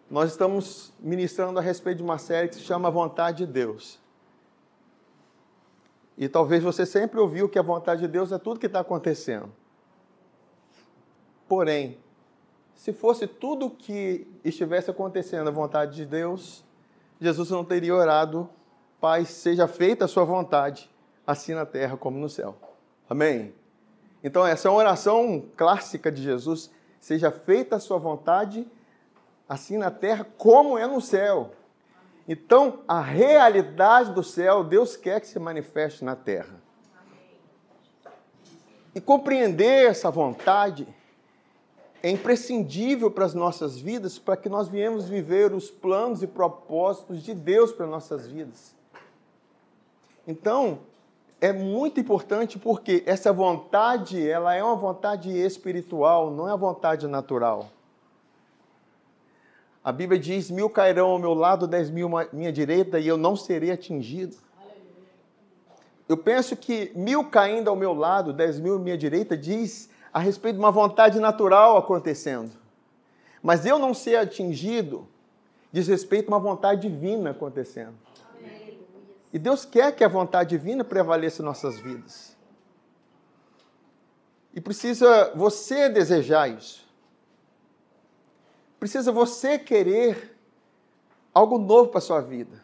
Nós estamos ministrando a respeito de uma série que se chama Vontade de Deus. E talvez você sempre ouviu que a vontade de Deus é tudo que está acontecendo. Porém, se fosse tudo o que estivesse acontecendo a vontade de Deus, Jesus não teria orado, Pai, seja feita a sua vontade, assim na terra como no céu. Amém? Então essa é uma oração clássica de Jesus, seja feita a sua vontade, assim na terra como é no céu. Então, a realidade do céu, Deus quer que se manifeste na terra. E compreender essa vontade é imprescindível para as nossas vidas, para que nós venhamos viver os planos e propósitos de Deus para as nossas vidas. Então, é muito importante porque essa vontade, ela é uma vontade espiritual, não é uma vontade natural. A Bíblia diz, 1000 cairão ao meu lado, 10.000 à minha direita, e eu não serei atingido. Eu penso que 1000 caindo ao meu lado, 10.000 à minha direita, diz a respeito de uma vontade natural acontecendo. Mas eu não ser atingido diz respeito a uma vontade divina acontecendo. E Deus quer que a vontade divina prevaleça em nossas vidas. E precisa você desejar isso. Precisa você querer algo novo para a sua vida.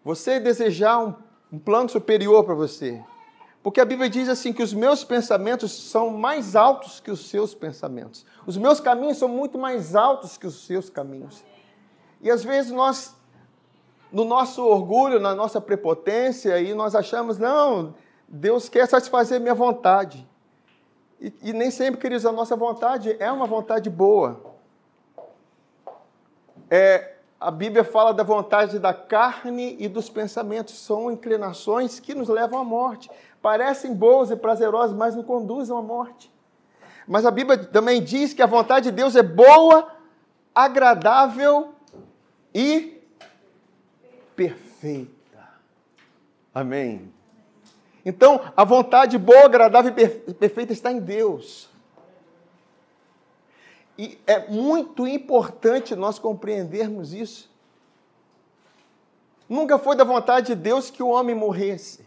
Você desejar um plano superior para você. Porque a Bíblia diz assim que os meus pensamentos são mais altos que os seus pensamentos. Os meus caminhos são muito mais altos que os seus caminhos. E às vezes nós, no nosso orgulho, na nossa prepotência, aí nós achamos, não, Deus quer satisfazer minha vontade. E nem sempre, queridos, a nossa vontade é uma vontade boa. A Bíblia fala da vontade da carne e dos pensamentos. São inclinações que nos levam à morte. Parecem boas e prazerosas, mas não conduzem à morte. Mas a Bíblia também diz que a vontade de Deus é boa, agradável e perfeita. Amém? Então, a vontade boa, agradável e perfeita está em Deus. E é muito importante nós compreendermos isso. Nunca foi da vontade de Deus que o homem morresse.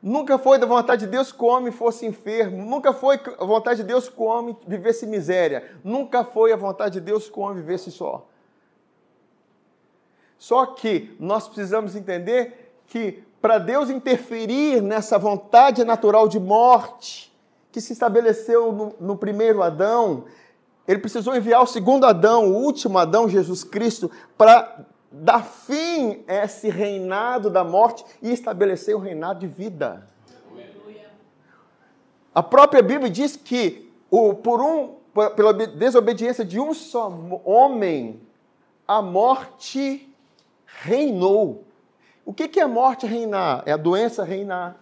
Nunca foi da vontade de Deus que o homem fosse enfermo. Nunca foi a vontade de Deus que o homem vivesse miséria. Nunca foi a vontade de Deus que o homem vivesse só. Só que nós precisamos entender que para Deus interferir nessa vontade natural de morte que se estabeleceu no primeiro Adão, Ele precisou enviar o segundo Adão, o último Adão, Jesus Cristo, para dar fim a esse reinado da morte e estabelecer um reinado de vida. A própria Bíblia diz que pela desobediência de um só homem, a morte reinou. O que é a morte reinar? É a doença reinar,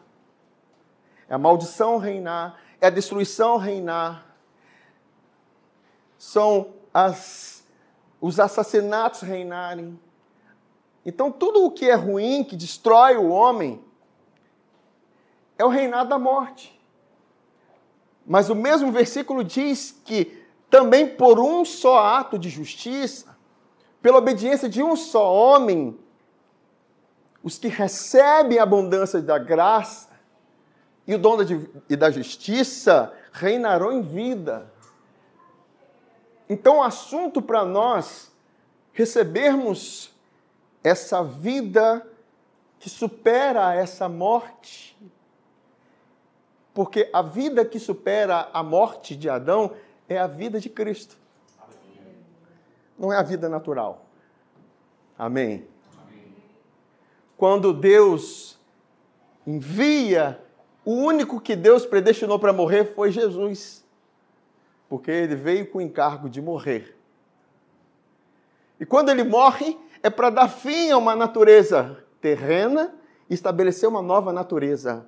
é a maldição reinar, é a destruição reinar. São os assassinatos reinarem. Então, tudo o que é ruim, que destrói o homem, é o reinado da morte. Mas o mesmo versículo diz que também por um só ato de justiça, pela obediência de um só homem, os que recebem a abundância da graça e o dom da justiça reinarão em vida. Então, o assunto para nós recebermos essa vida que supera essa morte, porque a vida que supera a morte de Adão é a vida de Cristo. Não é a vida natural. Amém? Quando Deus envia, o único que Deus predestinou para morrer foi Jesus. Porque ele veio com o encargo de morrer. E quando ele morre, é para dar fim a uma natureza terrena e estabelecer uma nova natureza.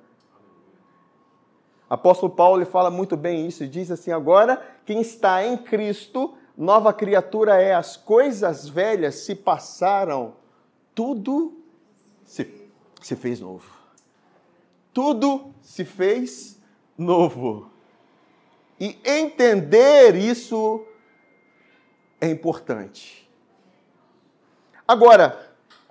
Apóstolo Paulo ele fala muito bem isso e diz assim, agora quem está em Cristo, nova criatura é, as coisas velhas se passaram, tudo se fez novo. Tudo se fez novo. E entender isso é importante. Agora,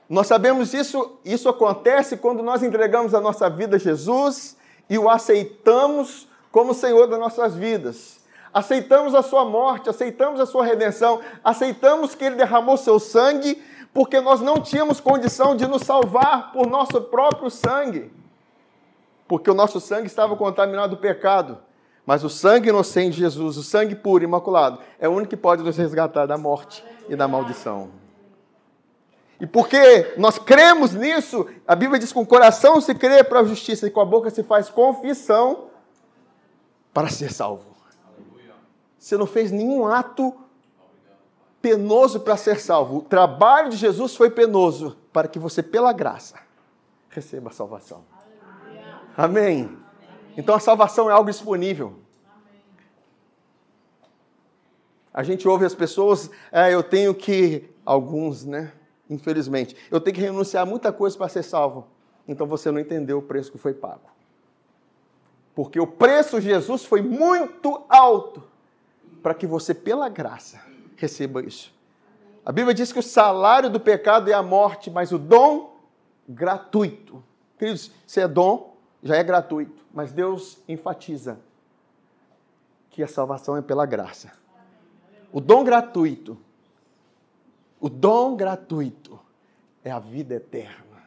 nós sabemos isso acontece quando nós entregamos a nossa vida a Jesus e o aceitamos como Senhor das nossas vidas. Aceitamos a sua morte, aceitamos a sua redenção, aceitamos que Ele derramou seu sangue, porque nós não tínhamos condição de nos salvar por nosso próprio sangue. Porque o nosso sangue estava contaminado do pecado. Mas o sangue inocente de Jesus, o sangue puro, imaculado, é o único que pode nos resgatar da morte e da maldição. E porque nós cremos nisso, a Bíblia diz que com o coração se crê para a justiça e com a boca se faz confissão para ser salvo. Você não fez nenhum ato penoso para ser salvo. O trabalho de Jesus foi penoso para que você, pela graça, receba a salvação. Amém? Então a salvação é algo disponível. A gente ouve as pessoas, eu tenho que, alguns, né? Infelizmente, eu tenho que renunciar a muita coisa para ser salvo. Então você não entendeu o preço que foi pago. Porque o preço de Jesus foi muito alto para que você, pela graça, receba isso. A Bíblia diz que o salário do pecado é a morte, mas o dom gratuito. Queridos, se é dom, já é gratuito. Mas Deus enfatiza que a salvação é pela graça. O dom gratuito é a vida eterna.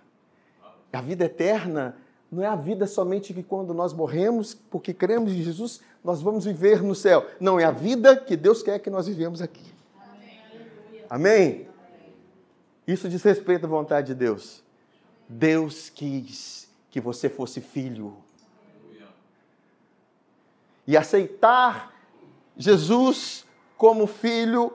A vida eterna não é a vida somente que quando nós morremos, porque cremos em Jesus, nós vamos viver no céu. Não, é a vida que Deus quer que nós vivemos aqui. Amém? Isso diz respeito à vontade de Deus. Deus quis que você fosse filho. E aceitar Jesus como filho,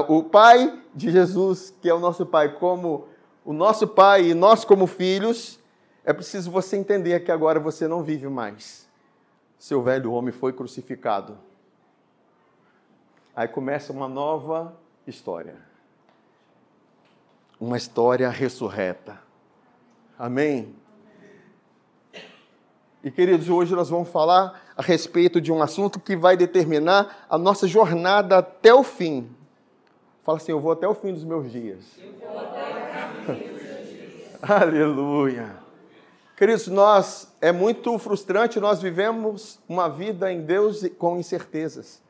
o Pai de Jesus, que é o nosso Pai, como o nosso Pai e nós como filhos, é preciso você entender que agora você não vive mais. Seu velho homem foi crucificado. Aí começa uma nova história. Uma história ressurreta. Amém? E, queridos, hoje nós vamos falar a respeito de um assunto que vai determinar a nossa jornada até o fim. Fala assim, eu vou até o fim dos meus dias. Eu vou até o fim dos meus dias. Aleluia. Queridos, é muito frustrante, nós vivemos uma vida em Deus com incertezas.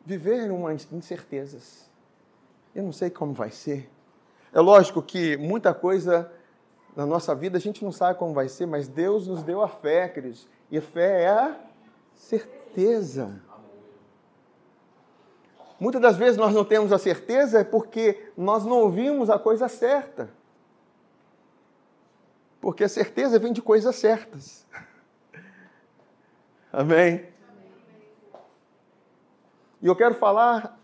Viver uma incertezas. Eu não sei como vai ser. É lógico que muita coisa na nossa vida a gente não sabe como vai ser, mas Deus nos deu a fé, queridos. E a fé é a certeza. Muitas das vezes nós não temos a certeza porque nós não ouvimos a coisa certa. Porque a certeza vem de coisas certas. Amém? E eu quero falar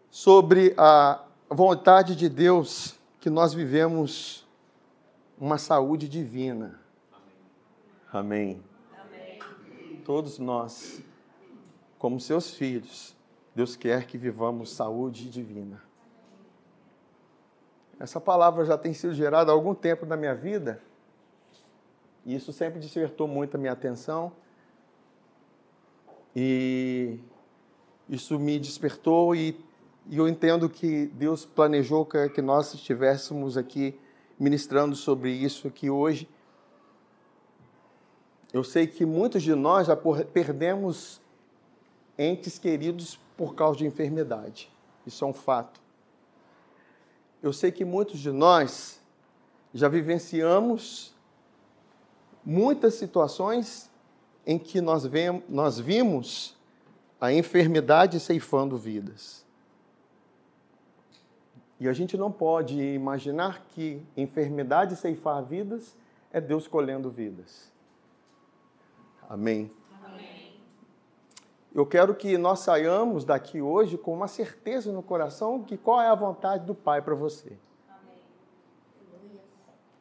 sobre a vontade de Deus que nós vivemos uma saúde divina. Amém. Amém. Todos nós, como seus filhos, Deus quer que vivamos saúde divina. Essa palavra já tem sido gerada há algum tempo na minha vida, e isso sempre despertou muito a minha atenção, e isso me despertou, e eu entendo que Deus planejou que nós estivéssemos aqui ministrando sobre isso aqui hoje. Eu sei que muitos de nós já perdemos entes queridos por causa de enfermidade. Isso é um fato. Eu sei que muitos de nós já vivenciamos muitas situações em que nós vimos a enfermidade ceifando vidas. E a gente não pode imaginar que enfermidade ceifar vidas é Deus colhendo vidas. Amém? Amém. Eu quero que nós saiamos daqui hoje com uma certeza no coração de qual é a vontade do Pai para você. Amém.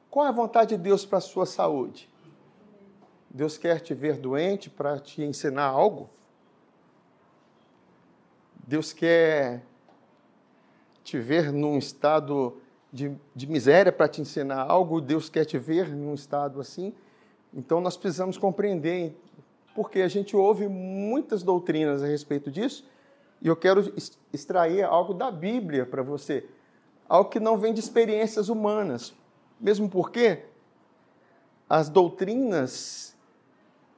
Qual é a vontade de Deus para a sua saúde? Deus quer te ver doente para te ensinar algo? Deus quer te ver num estado de miséria para te ensinar algo? Deus quer te ver num estado assim? Então nós precisamos compreender, porque a gente ouve muitas doutrinas a respeito disso, E eu quero extrair algo da Bíblia para você. Algo que não vem de experiências humanas. Mesmo porque as doutrinas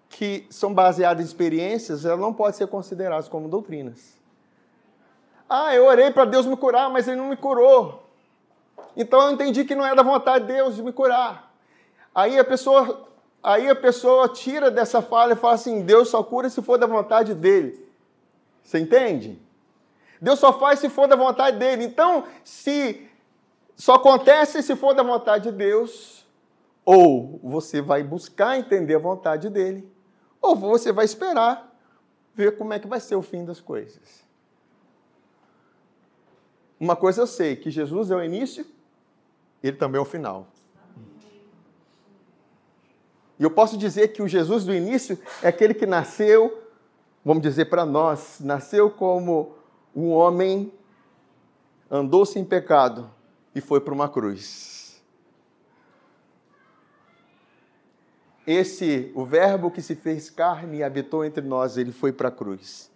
que são baseadas em experiências, elas não podem ser consideradas como doutrinas. Ah, eu orei para Deus me curar, mas Ele não me curou. Então eu entendi que não é da vontade de Deus de me curar. Aí a pessoa tira dessa falha e fala assim, Deus só cura se for da vontade dEle. Você entende? Deus só faz se for da vontade dEle. Então, se só acontece se for da vontade de Deus, ou você vai buscar entender a vontade dEle, ou você vai esperar ver como é que vai ser o fim das coisas. Uma coisa eu sei, que Jesus é o início, Ele também é o final. E eu posso dizer que o Jesus do início é aquele que nasceu, vamos dizer para nós, nasceu como um homem, andou sem pecado e foi para uma cruz. O verbo que se fez carne e habitou entre nós, ele foi para a cruz.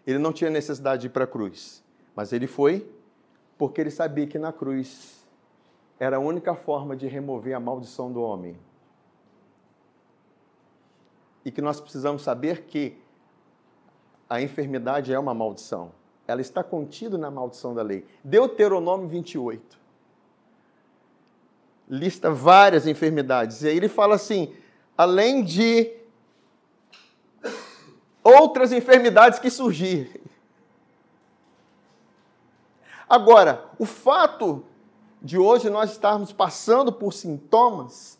Ele não tinha necessidade de ir para a cruz, mas ele foi porque ele sabia que na cruz era a única forma de remover a maldição do homem. E que nós precisamos saber que a enfermidade é uma maldição. Ela está contida na maldição da lei. Deuteronômio 28. Lista várias enfermidades. E aí ele fala assim, além de outras enfermidades que surgirem. Agora, o fato de hoje nós estarmos passando por sintomas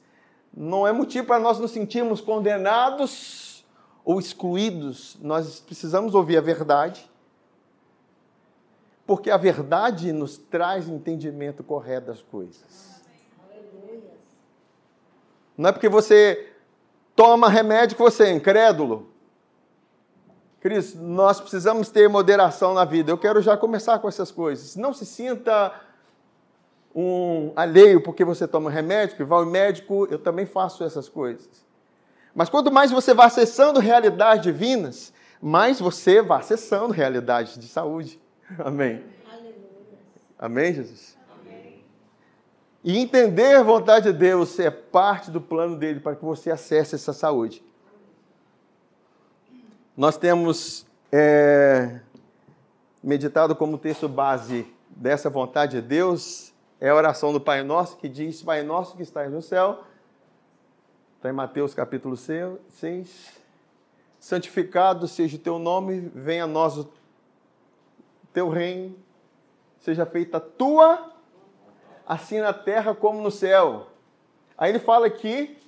não é motivo para nós nos sentirmos condenados ou excluídos. Nós precisamos ouvir a verdade, porque a verdade nos traz entendimento correto das coisas. Não é porque você toma remédio que você é incrédulo. Cristo, nós precisamos ter moderação na vida. Eu quero já começar com essas coisas. Não se sinta alheio porque você toma remédio, que vai ao médico, eu também faço essas coisas. Mas quanto mais você vai acessando realidades divinas, mais você vai acessando realidades de saúde. Amém. Aleluia. Amém, Jesus? Amém. E entender a vontade de Deus é parte do plano dele para que você acesse essa saúde. Nós temos meditado como texto base dessa vontade de Deus, é a oração do Pai Nosso, que diz, Pai Nosso que estás no céu, está em Mateus capítulo 6, santificado seja o teu nome, venha a nós o teu reino, seja feita a tua, assim na terra como no céu. Aí ele fala aqui,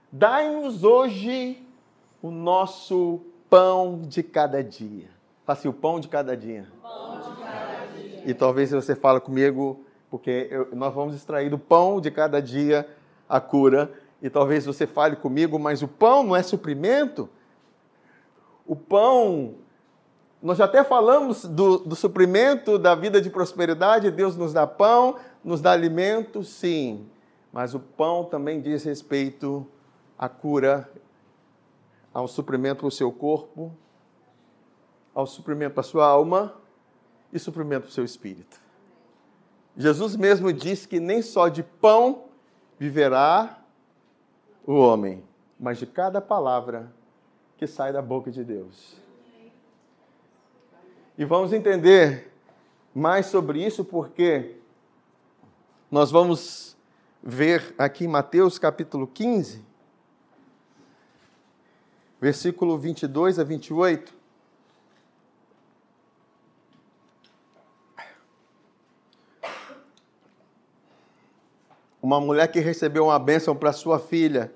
dai-nos hoje o nosso pão de cada dia. Fala assim, o pão de cada dia. Pão de cada dia. E talvez você fale comigo, porque nós vamos extrair do pão de cada dia a cura. E talvez você fale comigo, mas o pão não é suprimento? O pão, nós já até falamos do suprimento da vida de prosperidade, Deus nos dá pão, nos dá alimento, sim. Mas o pão também diz respeito à cura, ao suprimento para o seu corpo, ao suprimento para a sua alma e suprimento para o seu espírito. Jesus mesmo disse que nem só de pão viverá o homem, mas de cada palavra que sai da boca de Deus. E vamos entender mais sobre isso porque nós vamos ver aqui em Mateus capítulo 15, versículo 22 a 28. Uma mulher que recebeu uma bênção para sua filha.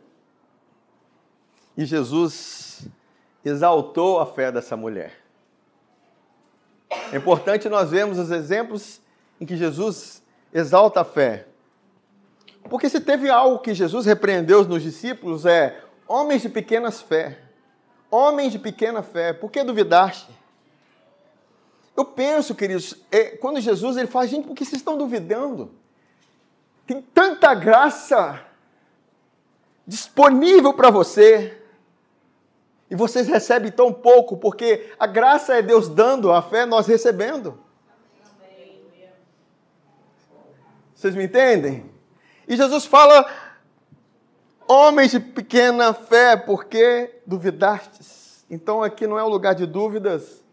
E Jesus exaltou a fé dessa mulher. É importante nós vermos os exemplos em que Jesus exalta a fé. Porque se teve algo que Jesus repreendeu nos discípulos homens de pequenas fé. Homens de pequena fé, por que duvidaste? Eu penso, queridos, quando Jesus ele fala, gente, por que vocês estão duvidando? Tem tanta graça disponível para você. E vocês recebem tão pouco, porque a graça é Deus dando, a fé é nós recebendo. Vocês me entendem? E Jesus fala, homens de pequena fé, porque duvidastes. Então aqui não é um lugar de dúvidas,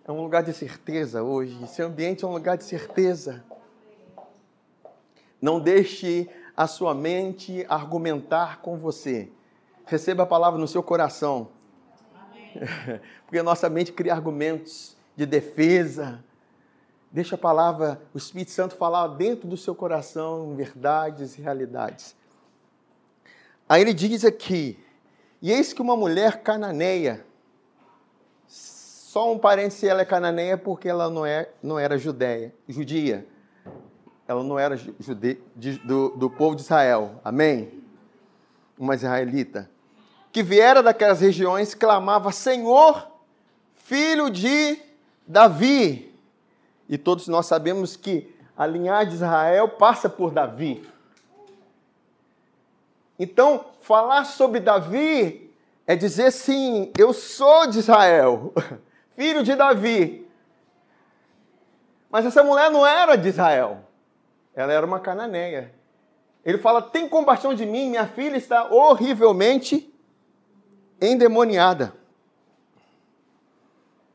é um lugar de certeza hoje. Esse ambiente é um lugar de certeza. Não deixe a sua mente argumentar com você. Receba a palavra no seu coração. Porque a nossa mente cria argumentos de defesa. Deixa a palavra, o Espírito Santo falar dentro do seu coração verdades e realidades. Aí ele diz aqui, e eis que uma mulher cananeia, só um parênteses, ela é cananeia porque ela não era judia. Ela não era do povo de Israel. Amém? Uma israelita. Que viera daquelas regiões, clamava, Senhor, filho de Davi. E todos nós sabemos que a linhagem de Israel passa por Davi. Então, falar sobre Davi é dizer sim, eu sou de Israel, filho de Davi. Mas essa mulher não era de Israel, ela era uma cananeia. Ele fala, tem compaixão de mim, minha filha está horrivelmente endemoniada.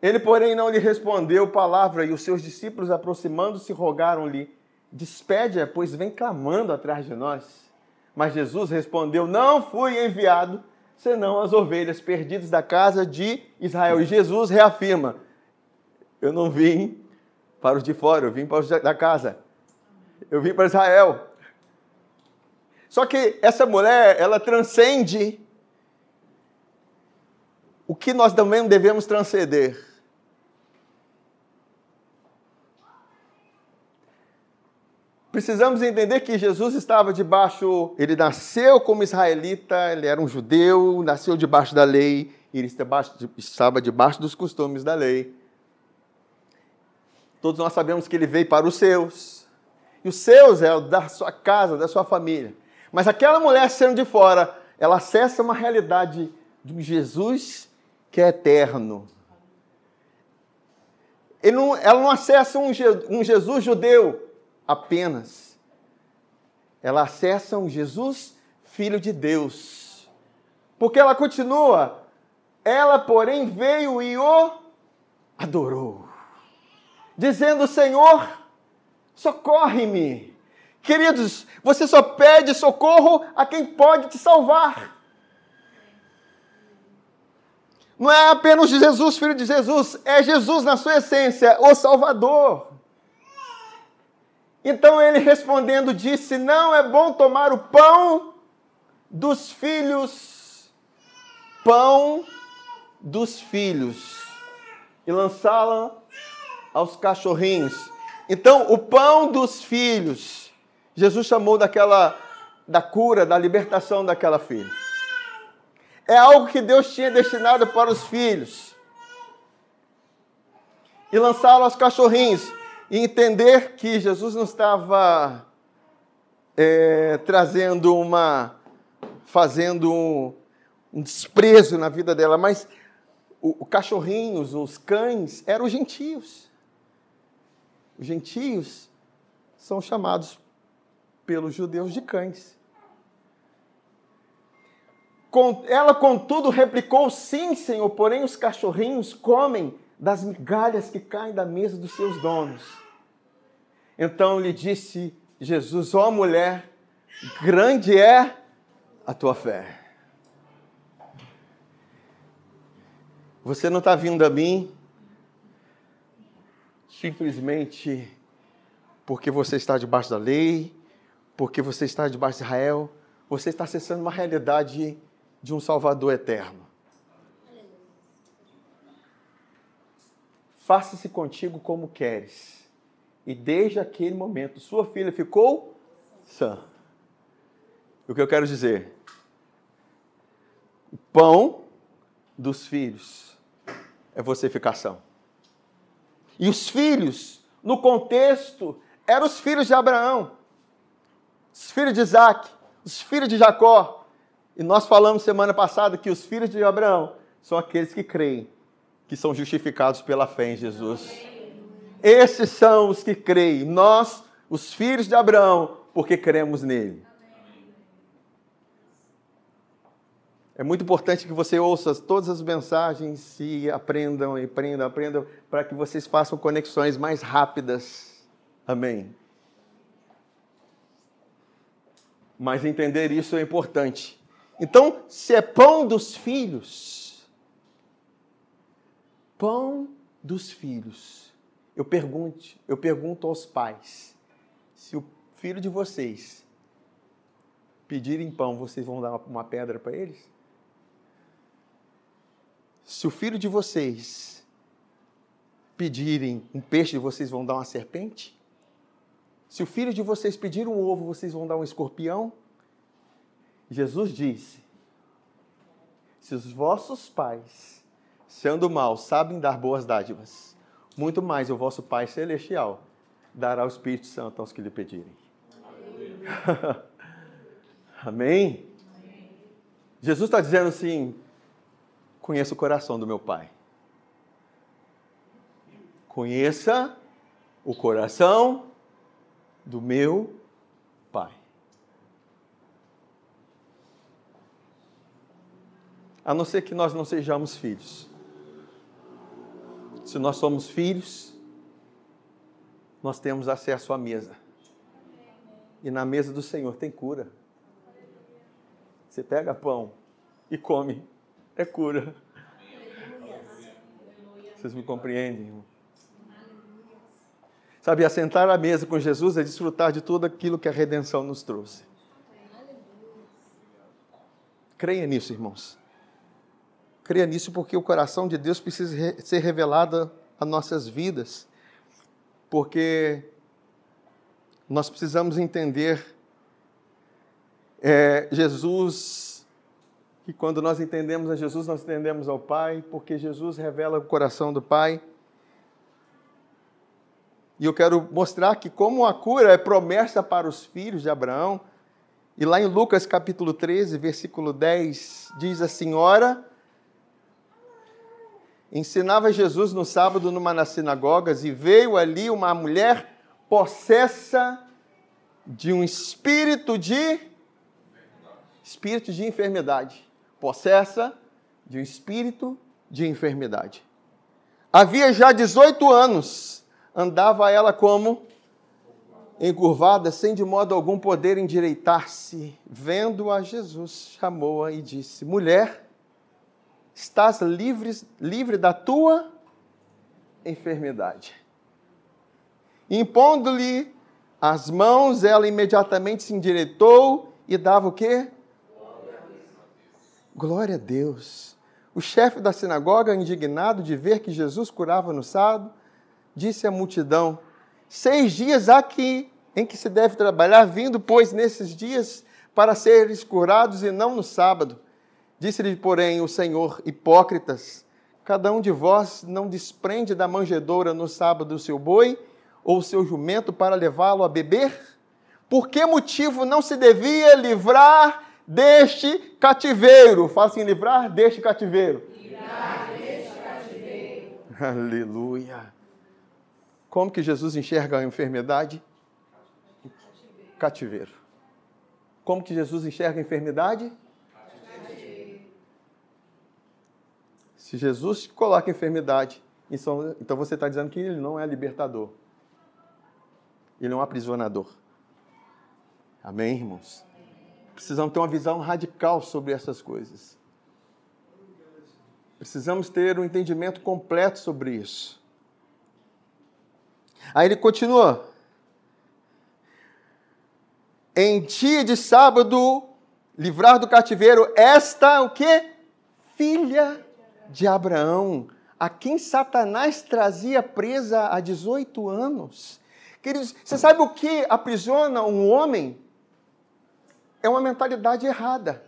Ele, porém, não lhe respondeu palavra, e os seus discípulos, aproximando-se, rogaram-lhe, despede-a, pois vem clamando atrás de nós. Mas Jesus respondeu, não fui enviado, senão as ovelhas perdidas da casa de Israel. E Jesus reafirma, eu não vim para os de fora, eu vim para os da casa. Eu vim para Israel. Só que essa mulher, ela transcende o que nós também devemos transcender. Precisamos entender que Jesus estava debaixo, ele nasceu como israelita, ele era um judeu, nasceu debaixo da lei, ele estava debaixo dos costumes da lei. Todos nós sabemos que ele veio para os seus, e os seus é o da sua casa, da sua família. Mas aquela mulher sendo de fora, ela acessa uma realidade de um Jesus que é eterno. Ela não acessa um Jesus judeu apenas. Ela acessa um Jesus, filho de Deus. Porque ela continua, ela, porém, veio e o adorou, dizendo, Senhor, socorre-me. Queridos, você só pede socorro a quem pode te salvar. Não é apenas Jesus, filho de Jesus, é Jesus na sua essência, o Salvador. Então ele respondendo disse, não é bom tomar o pão dos filhos, e lançá-la aos cachorrinhos. Então o pão dos filhos, Jesus chamou da cura, da libertação daquela filha. É algo que Deus tinha destinado para os filhos. E lançá-lo aos cachorrinhos. E entender que Jesus não estava fazendo um desprezo na vida dela, mas os cachorrinhos, os cães, eram os gentios. Os gentios são chamados pelos judeus de cães. Ela, contudo, replicou, sim, Senhor, porém os cachorrinhos comem das migalhas que caem da mesa dos seus donos. Então lhe disse Jesus, ó mulher, grande é a tua fé. Você não está vindo a mim simplesmente porque você está debaixo da lei, porque você está debaixo de Israel. Você está acessando uma realidade de um Salvador eterno. Faça-se contigo como queres. E desde aquele momento, sua filha ficou sã. O que eu quero dizer? O pão dos filhos é você ficar sã. E os filhos, no contexto, eram os filhos de Abraão, os filhos de Isaac, os filhos de Jacó. E nós falamos semana passada que os filhos de Abraão são aqueles que creem, que são justificados pela fé em Jesus. Esses são os que creem. Nós, os filhos de Abraão, porque cremos nele. É muito importante que você ouça todas as mensagens e aprendam, para que vocês façam conexões mais rápidas. Amém. Mas entender isso é importante. Então, se é pão dos filhos, eu pergunto aos pais, se o filho de vocês pedirem pão, vocês vão dar uma pedra para eles? Se o filho de vocês pedirem um peixe, vocês vão dar uma serpente? Se o filho de vocês pedir um ovo, vocês vão dar um escorpião? Jesus disse, se os vossos pais, sendo maus, sabem dar boas dádivas, muito mais o vosso Pai Celestial dará o Espírito Santo aos que lhe pedirem. Amém? Jesus está dizendo assim, conheça o coração do meu Pai. Conheça o coração do meu Pai. A não ser que nós não sejamos filhos. Se nós somos filhos, nós temos acesso à mesa. E na mesa do Senhor tem cura. Você pega pão e come. É cura. Vocês me compreendem, irmão? Sabe, assentar à mesa com Jesus é desfrutar de tudo aquilo que a redenção nos trouxe. Creia nisso, irmãos. Creia nisso porque o coração de Deus precisa ser revelado a nossas vidas. Porque nós precisamos entender Jesus, que quando nós entendemos a Jesus, nós entendemos ao Pai, porque Jesus revela o coração do Pai. E eu quero mostrar que como a cura é promessa para os filhos de Abraão, e lá em Lucas capítulo 13, versículo 10, diz assim, ora, ensinava Jesus no sábado numa das sinagogas, e veio ali uma mulher possessa de um espírito de enfermidade. Possessa de um espírito de enfermidade. Havia já 18 anos, andava ela como encurvada, sem de modo algum poder endireitar-se. Vendo-a, Jesus chamou-a e disse, mulher, estás livre da tua enfermidade. Impondo-lhe as mãos, ela imediatamente se endireitou e dava o quê? Glória a Deus. O chefe da sinagoga, indignado de ver que Jesus curava no sábado, disse à multidão, 6 dias há em que se deve trabalhar, vindo, pois, nesses dias para seres curados e não no sábado. Disse-lhe, porém, o Senhor, hipócritas, cada um de vós não desprende da manjedoura no sábado o seu boi ou o seu jumento para levá-lo a beber? Por que motivo não se devia livrar deste cativeiro? Fala assim, livrar deste cativeiro. Livrar deste cativeiro. Aleluia. Como que Jesus enxerga a enfermidade? Cativeiro. Como que Jesus enxerga a enfermidade? Cativeiro. Se Jesus coloca a enfermidade, então você está dizendo que ele não é libertador. Ele é um aprisionador. Amém, irmãos? Precisamos ter uma visão radical sobre essas coisas. Precisamos ter um entendimento completo sobre isso. Aí ele continua. Em dia de sábado, livrar do cativeiro esta, o quê? Filha de Abraão, a quem Satanás trazia presa há 18 anos. Queridos, você sabe o que aprisiona um homem? É uma mentalidade errada.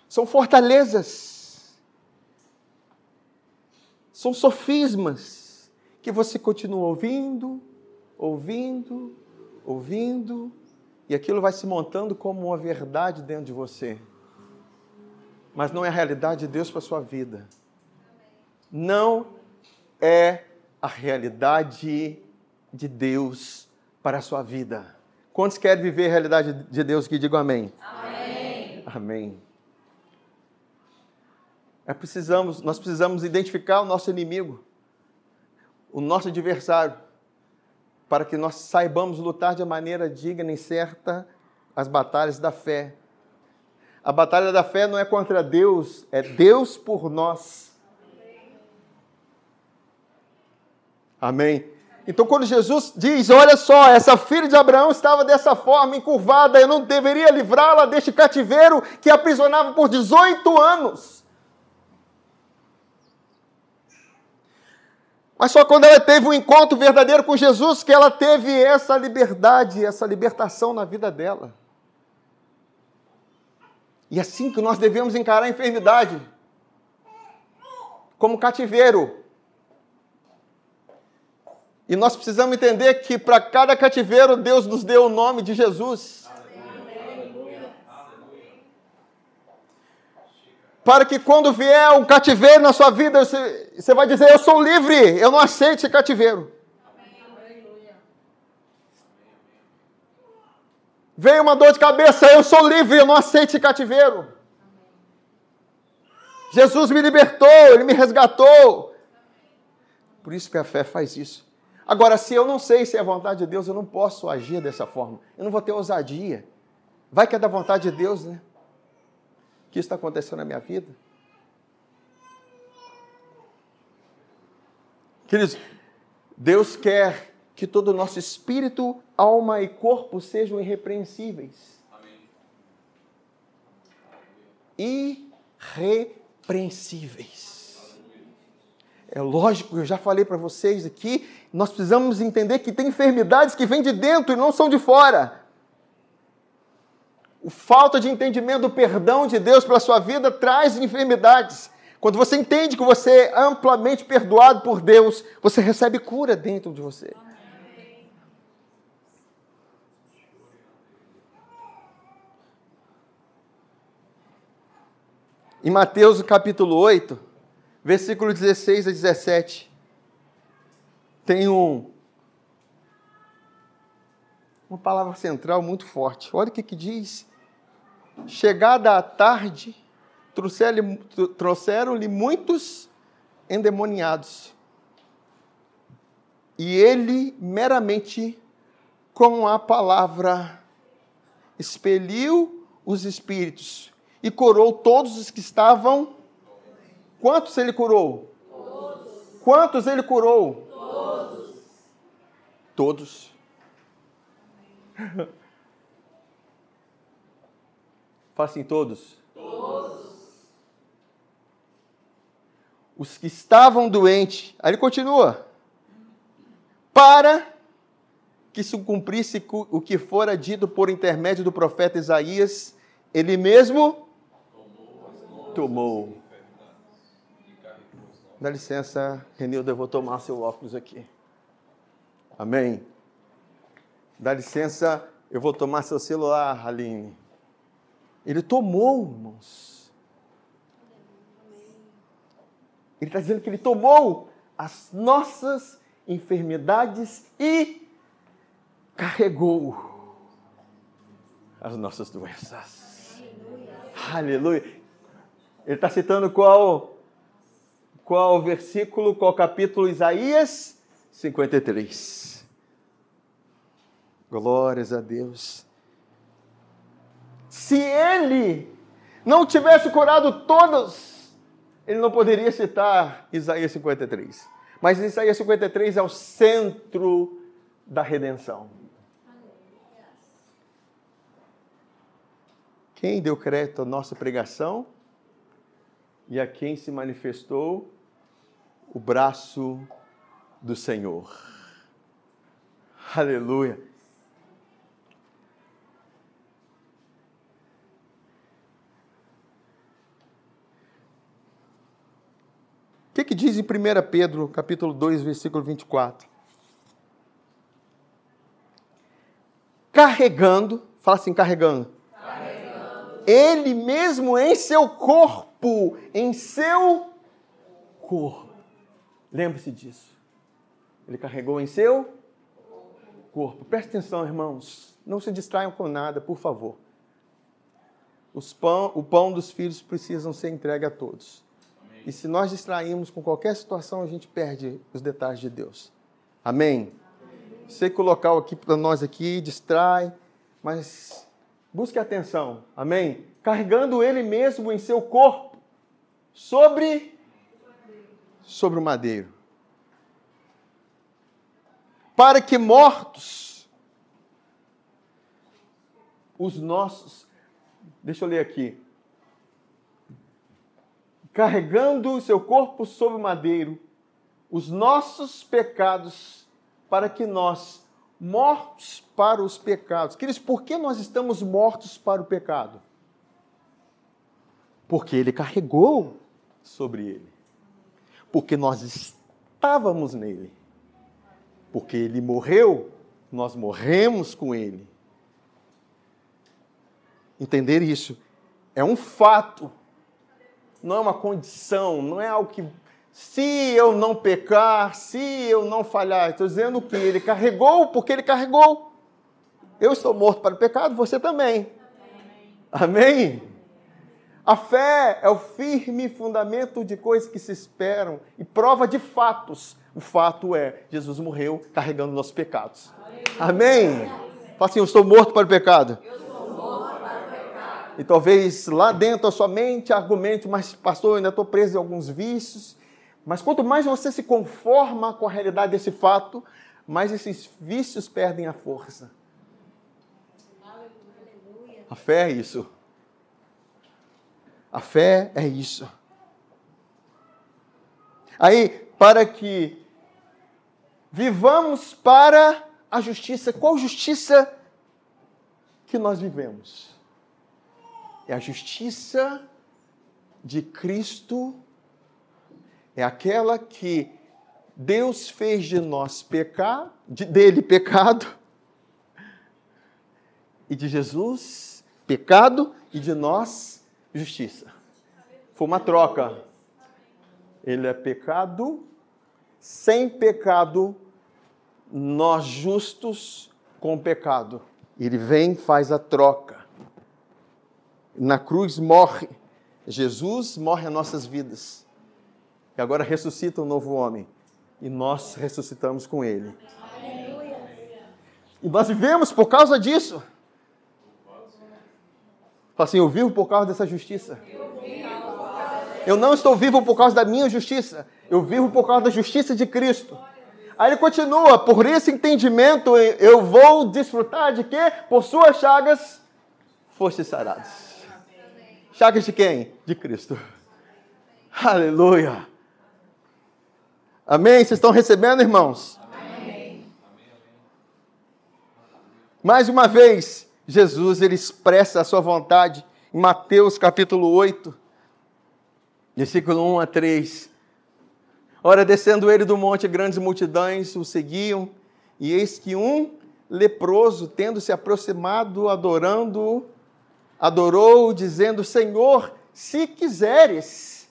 São fortalezas. São sofismas que você continua ouvindo, e aquilo vai se montando como uma verdade dentro de você. mas não é a realidade de Deus para a sua vida. Não é a realidade de Deus para a sua vida. Quantos querem viver a realidade de Deus aqui? Digam amém. Amém. Amém. Nós precisamos identificar o nosso inimigo, o nosso adversário, para que nós saibamos lutar de maneira digna e certa as batalhas da fé. A batalha da fé não é contra Deus, é Deus por nós. Amém. Então, quando Jesus diz, olha só, essa filha de Abraão estava dessa forma, encurvada, eu não deveria livrá-la deste cativeiro que a aprisionava por 18 anos. Mas só quando ela teve um encontro verdadeiro com Jesus, que ela teve essa liberdade, essa libertação na vida dela. E é assim que nós devemos encarar a enfermidade, como cativeiro. E nós precisamos entender que para cada cativeiro, Deus nos deu o nome de Jesus. Para que quando vier um cativeiro na sua vida, você vai dizer, eu sou livre, eu não aceito esse cativeiro. Veio uma dor de cabeça, eu sou livre, eu não aceito esse cativeiro. Jesus me libertou, Ele me resgatou. Por isso que a fé faz isso. Agora, se eu não sei se é a vontade de Deus, eu não posso agir dessa forma. Eu não vou ter ousadia. Vai que é da vontade de Deus, né? O que está acontecendo na minha vida? Queridos, Deus quer que todo o nosso espírito, alma e corpo sejam irrepreensíveis. Amém. Irrepreensíveis. É lógico, eu já falei para vocês aqui, nós precisamos entender que tem enfermidades que vêm de dentro e não são de fora. A falta de entendimento do perdão de Deus pela sua vida traz enfermidades. Quando você entende que você é amplamente perdoado por Deus, você recebe cura dentro de você. Em Mateus capítulo 8, versículo 16 a 17, tem uma palavra central muito forte. Olha o que diz. Chegada a tarde, trouxeram-lhe muitos endemoniados. E ele, meramente, com a palavra, expeliu os espíritos e curou todos os que estavam. Quantos ele curou? Todos. Quantos ele curou? Todos. Todos. Fala assim, todos. Todos. Os que estavam doentes. Aí ele continua. Para que se cumprisse o que fora dito por intermédio do profeta Isaías, ele mesmo tomou. Dá licença, Renilda, eu vou tomar seu óculos aqui. Amém. Dá licença, eu vou tomar seu celular, Aline. Ele tomou, irmãos. Ele está dizendo que ele tomou as nossas enfermidades e carregou as nossas doenças. Aleluia. Ele está citando qual versículo, qual capítulo? Isaías 53. Glórias a Deus. Se ele não tivesse curado todos, ele não poderia citar Isaías 53. Mas Isaías 53 é o centro da redenção. Quem deu crédito à nossa pregação e a quem se manifestou o braço do Senhor. Aleluia. O que diz em 1 Pedro, capítulo 2, versículo 24? Carregando, fala assim, carregando. Ele mesmo em seu corpo, em seu corpo. Lembre-se disso. Ele carregou em seu corpo. Preste atenção, irmãos. Não se distraiam com nada, por favor. O pão dos filhos precisam ser entregue a todos. Amém. E se nós distrairmos com qualquer situação, a gente perde os detalhes de Deus. Amém? Sei que o local aqui para nós aqui distrai, mas busque atenção. Amém? Carregando ele mesmo em seu corpo sobre o madeiro. Para que mortos os nossos... Deixa eu ler aqui. Carregando o seu corpo sobre o madeiro, os nossos pecados, para que nós, mortos para os pecados. Queridos, por que nós estamos mortos para o pecado? Porque ele carregou sobre ele. Porque nós estávamos nele. Porque ele morreu, nós morremos com ele. Entender isso é um fato, não é uma condição, não é algo que, se eu não pecar, se eu não falhar, estou dizendo que ele carregou, porque ele carregou. Eu estou morto para o pecado, você também. Amém? A fé é o firme fundamento de coisas que se esperam e prova de fatos. O fato é, Jesus morreu carregando nossos pecados. Amém? Fala assim, eu estou morto para o pecado. E talvez lá dentro da sua mente argumente, mas pastor, eu ainda estou preso em alguns vícios. Mas quanto mais você se conforma com a realidade desse fato, mais esses vícios perdem a força. A fé é isso. A fé é isso. Aí, para que vivamos para a justiça. Qual justiça que nós vivemos? É a justiça de Cristo, é aquela que Deus fez de nós dele pecado, e de Jesus pecado, e de nós justiça. Foi uma troca. Ele é pecado, sem pecado, nós justos com pecado. Ele vem e faz a troca. Na cruz morre, Jesus morre as nossas vidas. E agora ressuscita um novo homem. E nós ressuscitamos com ele. Aleluia. E nós vivemos por causa disso. Fala assim, eu vivo por causa dessa justiça. Eu não estou vivo por causa da minha justiça. Eu vivo por causa da justiça de Cristo. Aí ele continua, por esse entendimento eu vou desfrutar de quê? Por suas chagas foste sarados. Chagas de quem? De Cristo. Aleluia. Amém? Vocês estão recebendo, irmãos? Amém. Mais uma vez, Jesus ele expressa a sua vontade em Mateus capítulo 8, versículo 1 a 3. Ora, descendo ele do monte, grandes multidões o seguiam, e eis que um leproso, tendo se aproximado, adorou, dizendo, Senhor, se quiseres,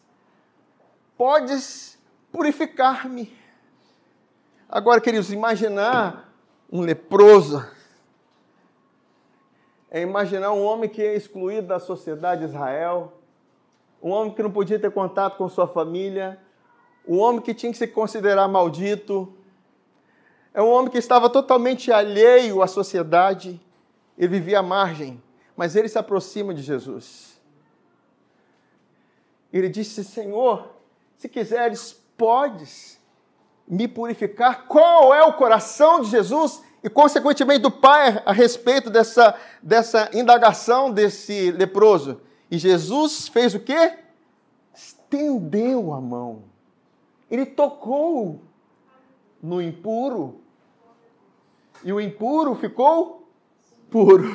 podes purificar-me. Agora, queridos, imaginar um leproso é imaginar um homem que é excluído da sociedade de Israel, um homem que não podia ter contato com sua família, um homem que tinha que se considerar maldito, é um homem que estava totalmente alheio à sociedade, ele vivia à margem, mas ele se aproxima de Jesus. Ele disse, Senhor, se quiseres, podes me purificar. Qual é o coração de Jesus e, consequentemente, do Pai a respeito dessa indagação desse leproso? E Jesus fez o quê? Estendeu a mão. Ele tocou no impuro e o impuro ficou puro.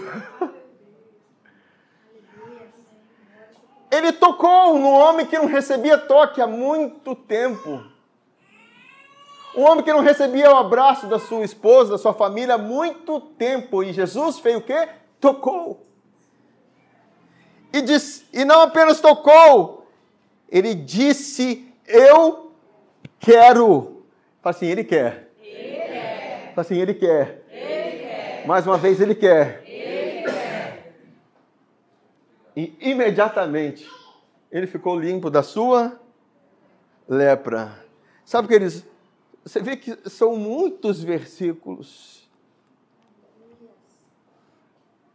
Ele tocou no homem que não recebia toque há muito tempo. Um homem que não recebia o abraço da sua esposa, da sua família há muito tempo. E Jesus fez o quê? Tocou. e não apenas tocou, ele disse, eu quero. Fala assim, ele quer. Ele quer. Fala assim, ele quer. Ele quer. Mais uma vez, ele quer. Ele quer. E imediatamente, ele ficou limpo da sua lepra. Sabe, queridos, você vê que são muitos versículos.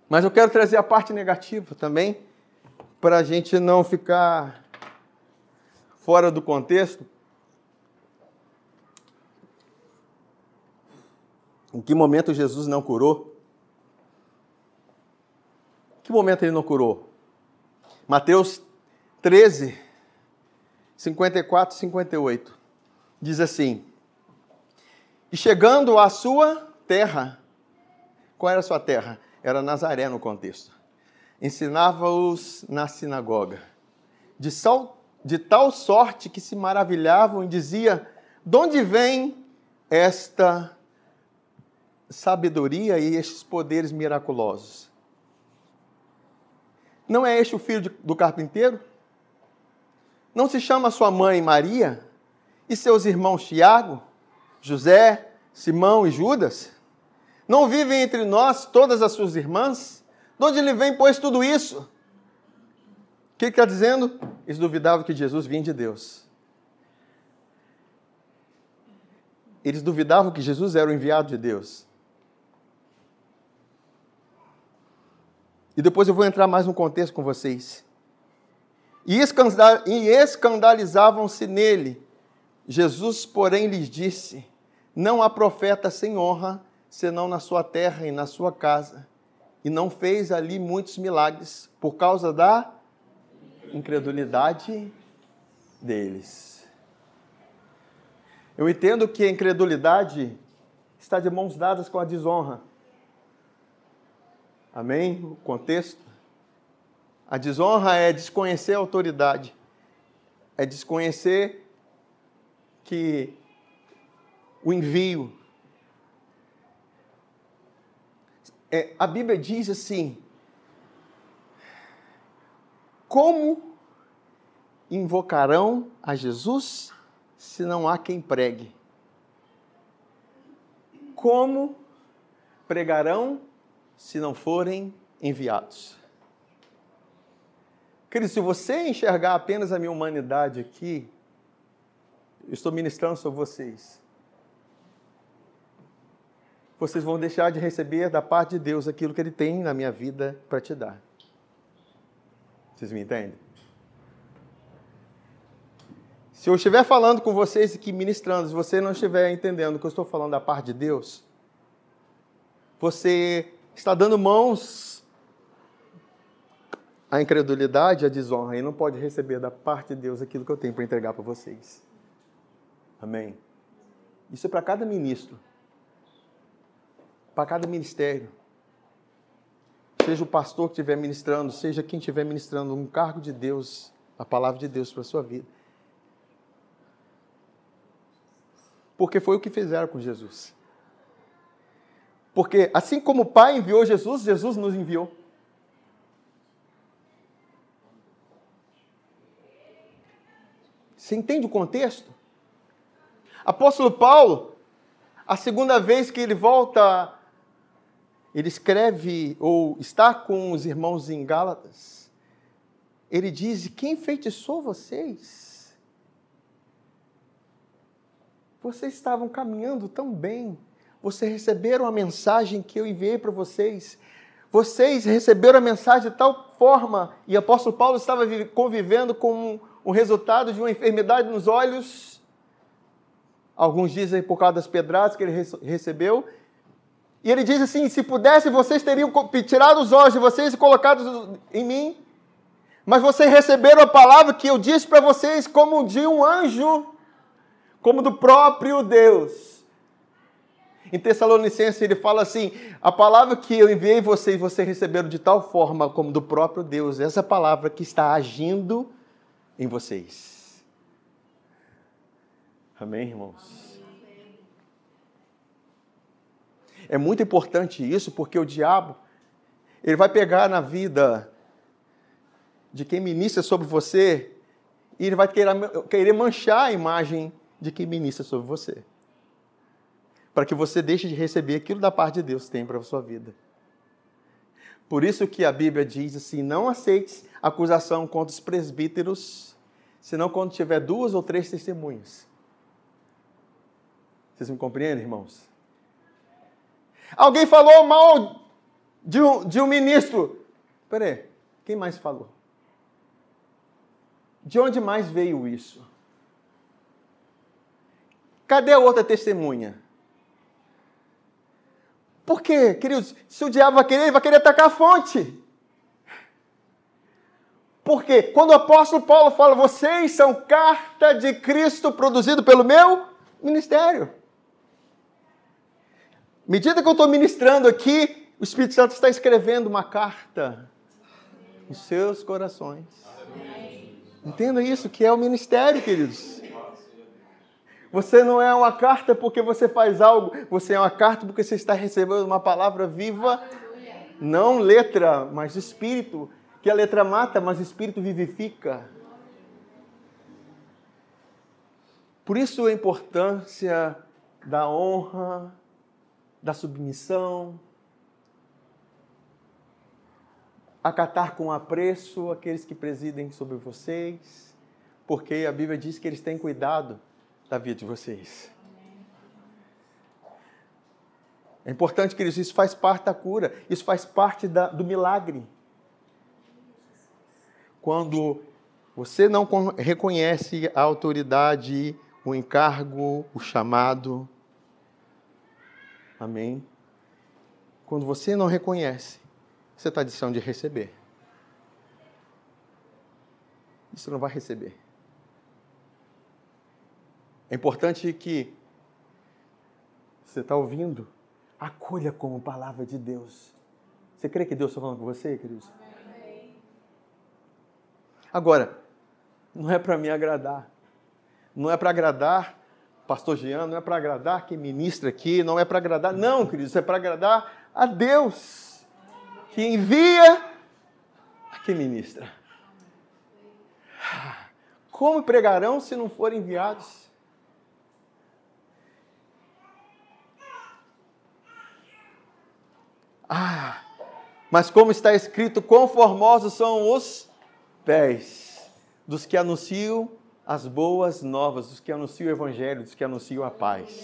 Mas eu quero trazer a parte negativa também, para a gente não ficar fora do contexto. Em que momento Jesus não curou? Em que momento ele não curou? Mateus 13, 54 e 58. Diz assim: e chegando à sua terra, qual era a sua terra? Era Nazaré no contexto. Ensinava-os na sinagoga, de tal sorte que se maravilhavam e dizia, de onde vem esta sabedoria e estes poderes miraculosos? Não é este o filho do carpinteiro? Não se chama sua mãe Maria? E seus irmãos Tiago, José, Simão e Judas? Não vivem entre nós todas as suas irmãs? De onde lhe vem, pois, tudo isso? O que está dizendo? Eles duvidavam que Jesus vinha de Deus. Eles duvidavam que Jesus era o enviado de Deus. E depois eu vou entrar mais no contexto com vocês. E escandalizavam-se nele. Jesus, porém, lhes disse, não há profeta sem honra, senão na sua terra e na sua casa. E não fez ali muitos milagres, por causa da incredulidade deles. Eu entendo que a incredulidade está de mãos dadas com a desonra. Amém? O contexto. A desonra é desconhecer a autoridade. É desconhecer que o envio. A Bíblia diz assim, como invocarão a Jesus se não há quem pregue? Como pregarão se não forem enviados? Querido, se você enxergar apenas a minha humanidade aqui, eu estou ministrando sobre vocês. Vocês vão deixar de receber da parte de Deus aquilo que Ele tem na minha vida para te dar. Vocês me entendem? Se eu estiver falando com vocês aqui, ministrando, se você não estiver entendendo que eu estou falando da parte de Deus, você está dando mãos à incredulidade, à desonra, e não pode receber da parte de Deus aquilo que eu tenho para entregar para vocês. Amém? Isso é para cada ministro. Para cada ministério, seja o pastor que estiver ministrando, seja quem estiver ministrando um cargo de Deus, a palavra de Deus para a sua vida. Porque foi o que fizeram com Jesus. Porque assim como o Pai enviou Jesus, Jesus nos enviou. Você entende o contexto? Apóstolo Paulo, a segunda vez que ele volta, ele escreve, ou está com os irmãos em Gálatas, ele diz, quem enfeitiçou vocês? Vocês estavam caminhando tão bem, vocês receberam a mensagem que eu enviei para vocês, vocês receberam a mensagem de tal forma, e o apóstolo Paulo estava convivendo com o resultado de uma enfermidade nos olhos, alguns dizem por causa das pedradas que ele recebeu, e ele diz assim, se pudesse, vocês teriam tirado os olhos de vocês e colocado em mim, mas vocês receberam a palavra que eu disse para vocês como de um anjo, como do próprio Deus. Em Tessalonicenses ele fala assim, a palavra que eu enviei vocês receberam de tal forma como do próprio Deus, essa palavra que está agindo em vocês. Amém, irmãos? É muito importante isso, porque o diabo, ele vai pegar na vida de quem ministra sobre você, e ele vai querer manchar a imagem de quem ministra sobre você, para que você deixe de receber aquilo da parte de Deus que tem para a sua vida. Por isso que a Bíblia diz assim, não aceites acusação contra os presbíteros, senão quando tiver 2 ou 3 testemunhas. Vocês me compreendem, irmãos? Alguém falou mal de um ministro. Espera aí, quem mais falou? De onde mais veio isso? Cadê a outra testemunha? Por quê, queridos? Se o diabo vai querer, ele vai querer atacar a fonte. Por quê? Quando o apóstolo Paulo fala, vocês são carta de Cristo produzido pelo meu ministério. À medida que eu estou ministrando aqui, o Espírito Santo está escrevendo uma carta nos seus corações. Entenda isso, que é o ministério, queridos. Você não é uma carta porque você faz algo, você é uma carta porque você está recebendo uma palavra viva, não letra, mas espírito, que a letra mata, mas o espírito vivifica. Por isso a importância da honra, da submissão, acatar com apreço aqueles que presidem sobre vocês, porque a Bíblia diz que eles têm cuidado da vida de vocês. É importante, queridos, isso faz parte da cura, isso faz parte do milagre. Quando você não reconhece a autoridade, o encargo, o chamado, amém? Quando você não reconhece, você está deixando de receber. Isso não vai receber. É importante que você está ouvindo, acolha como palavra de Deus. Você crê que Deus está falando com você, queridos? Agora, não é para me agradar. Não é para agradar o pastor Jean, não é para agradar quem ministra aqui, não é para agradar, não, queridos, é para agradar a Deus, que envia a quem ministra. Como pregarão se não forem enviados? Mas como está escrito, quão formosos são os pés dos que anunciam as boas novas, dos que anunciam o evangelho, dos que anunciam a paz.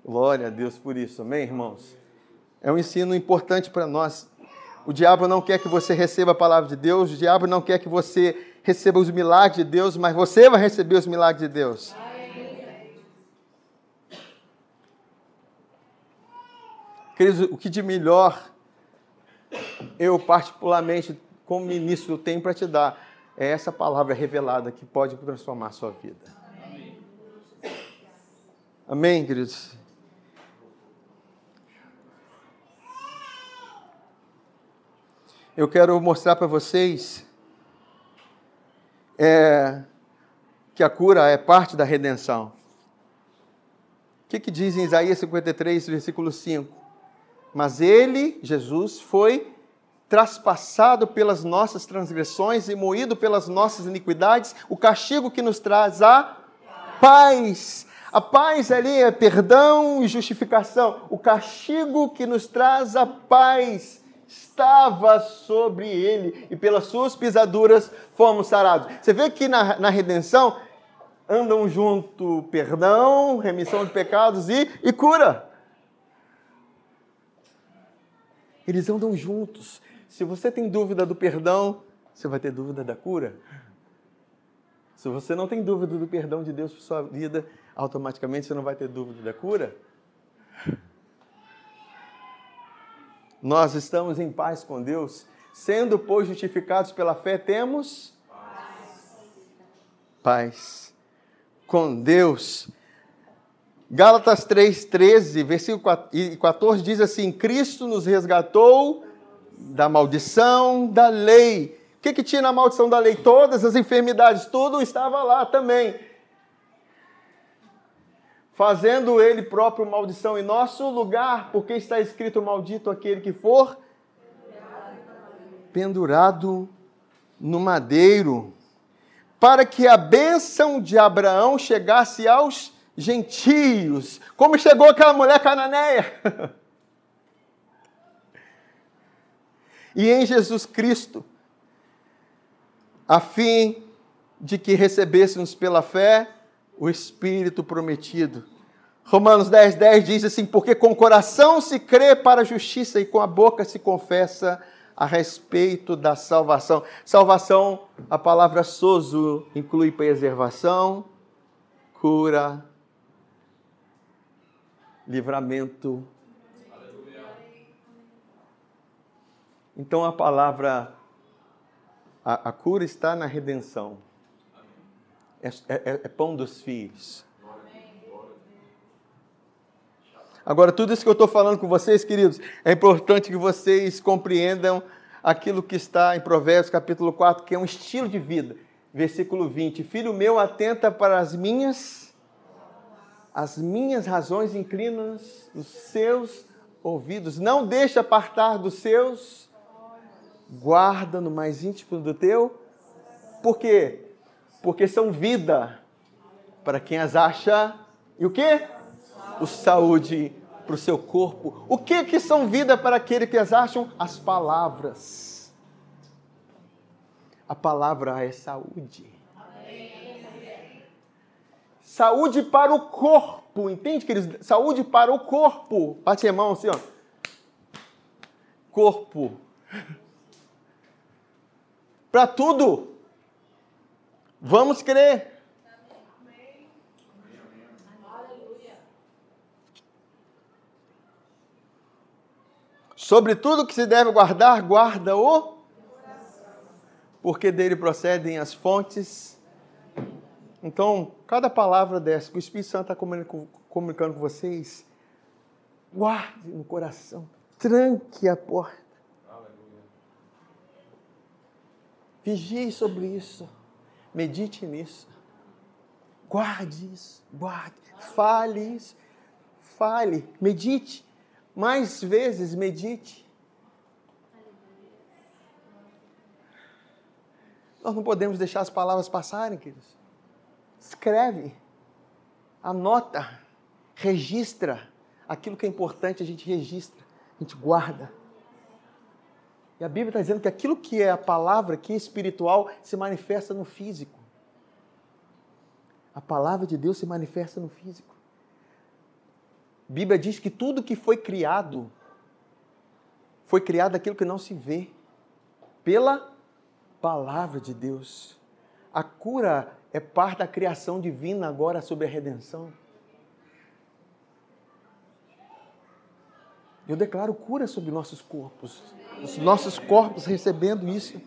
Glória a Deus por isso, amém, irmãos? É um ensino importante para nós. O diabo não quer que você receba a palavra de Deus, o diabo não quer que você receba os milagres de Deus, mas você vai receber os milagres de Deus. Queridos, o que de melhor eu particularmente, como ministro, tenho para te dar é essa palavra revelada que pode transformar a sua vida. Amém, amém, queridos? Eu quero mostrar para vocês que a cura é parte da redenção. O que diz em Isaías 53, versículo 5? Mas ele, Jesus, foi traspassado pelas nossas transgressões e moído pelas nossas iniquidades, o castigo que nos traz a paz. A paz ali é perdão e justificação. O castigo que nos traz a paz estava sobre ele e pelas suas pisaduras fomos sarados. Você vê que na redenção andam junto perdão, remissão de pecados e cura. Eles andam juntos. Se você tem dúvida do perdão, você vai ter dúvida da cura. Se você não tem dúvida do perdão de Deus para sua vida, automaticamente você não vai ter dúvida da cura. Nós estamos em paz com Deus, sendo, pois, justificados pela fé, temos paz com Deus. Gálatas 3:13, versículo 14 diz assim: Cristo nos resgatou da maldição da lei. O que tinha na maldição da lei? Todas as enfermidades, tudo estava lá também. Fazendo ele próprio maldição em nosso lugar, porque está escrito: maldito aquele que for pendurado no madeiro, para que a bênção de Abraão chegasse aos gentios, como chegou aquela mulher cananeia. E em Jesus Cristo, a fim de que recebêssemos pela fé o Espírito prometido. Romanos 10:10 diz assim, porque com o coração se crê para a justiça e com a boca se confessa a respeito da salvação. Salvação, a palavra sozo inclui preservação, cura, livramento. Então a palavra, a cura está na redenção. É pão dos filhos. Agora, tudo isso que eu estou falando com vocês, queridos, é importante que vocês compreendam aquilo que está em Provérbios capítulo 4, que é um estilo de vida. Versículo 20. Filho meu, atenta para as minhas razões, inclina os seus ouvidos. Não deixe apartar dos seus, guarda no mais íntimo do teu. Por quê? Porque são vida para quem as acha. E o quê? O saúde para o seu corpo. O que são vida para aquele que as acham? As palavras. A palavra é saúde. Saúde para o corpo. Entende, queridos? Saúde para o corpo. Bate a mão assim, ó. Corpo. Para tudo. Vamos crer. Sobre tudo que se deve guardar, guarda-o, porque dele procedem as fontes. Então, cada palavra dessa que o Espírito Santo está comunicando com vocês, guarde no coração, tranque a porta. Vigie sobre isso, medite nisso, guarde isso, fale isso, medite. Mais vezes medite. Nós não podemos deixar as palavras passarem, queridos. Escreve, anota, registra. Aquilo que é importante a gente registra, a gente guarda. E a Bíblia está dizendo que aquilo que é a palavra, que é espiritual, se manifesta no físico. A palavra de Deus se manifesta no físico. A Bíblia diz que tudo que foi criado aquilo que não se vê, pela palavra de Deus. A cura é parte da criação divina agora sobre a redenção. Eu declaro cura sobre nossos corpos, os nossos corpos recebendo isso.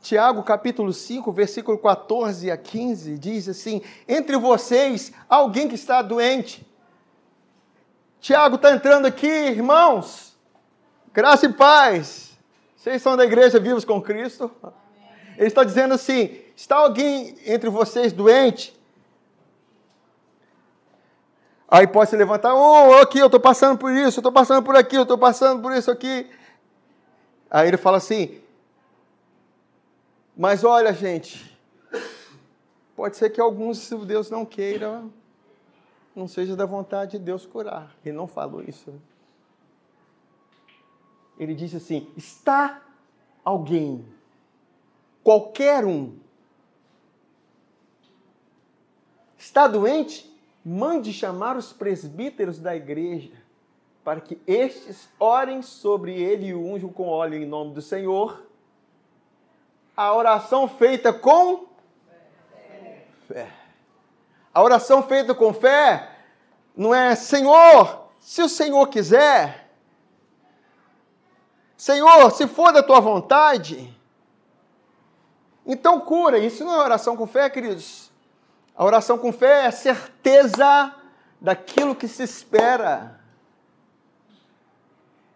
Tiago, capítulo 5, versículo 14 a 15, diz assim, entre vocês, alguém que está doente. Tiago está entrando aqui, irmãos, graça e paz. Vocês são da igreja Vivos com Cristo? Ele está dizendo assim, está alguém entre vocês doente? Aí pode se levantar, aqui, eu estou passando por isso, eu estou passando por aqui, eu estou passando por isso aqui. Aí ele fala assim, mas olha, gente, pode ser que alguns, se Deus não queira, não seja da vontade de Deus curar. Ele não falou isso. Ele disse assim, está alguém, qualquer um, está doente? Mande chamar os presbíteros da igreja, para que estes orem sobre ele e o unjam com óleo em nome do Senhor. A oração feita com fé. A oração feita com fé não é, Senhor, se o Senhor quiser, Senhor, se for da tua vontade, então cura. Isso não é oração com fé, queridos. A oração com fé é a certeza daquilo que se espera.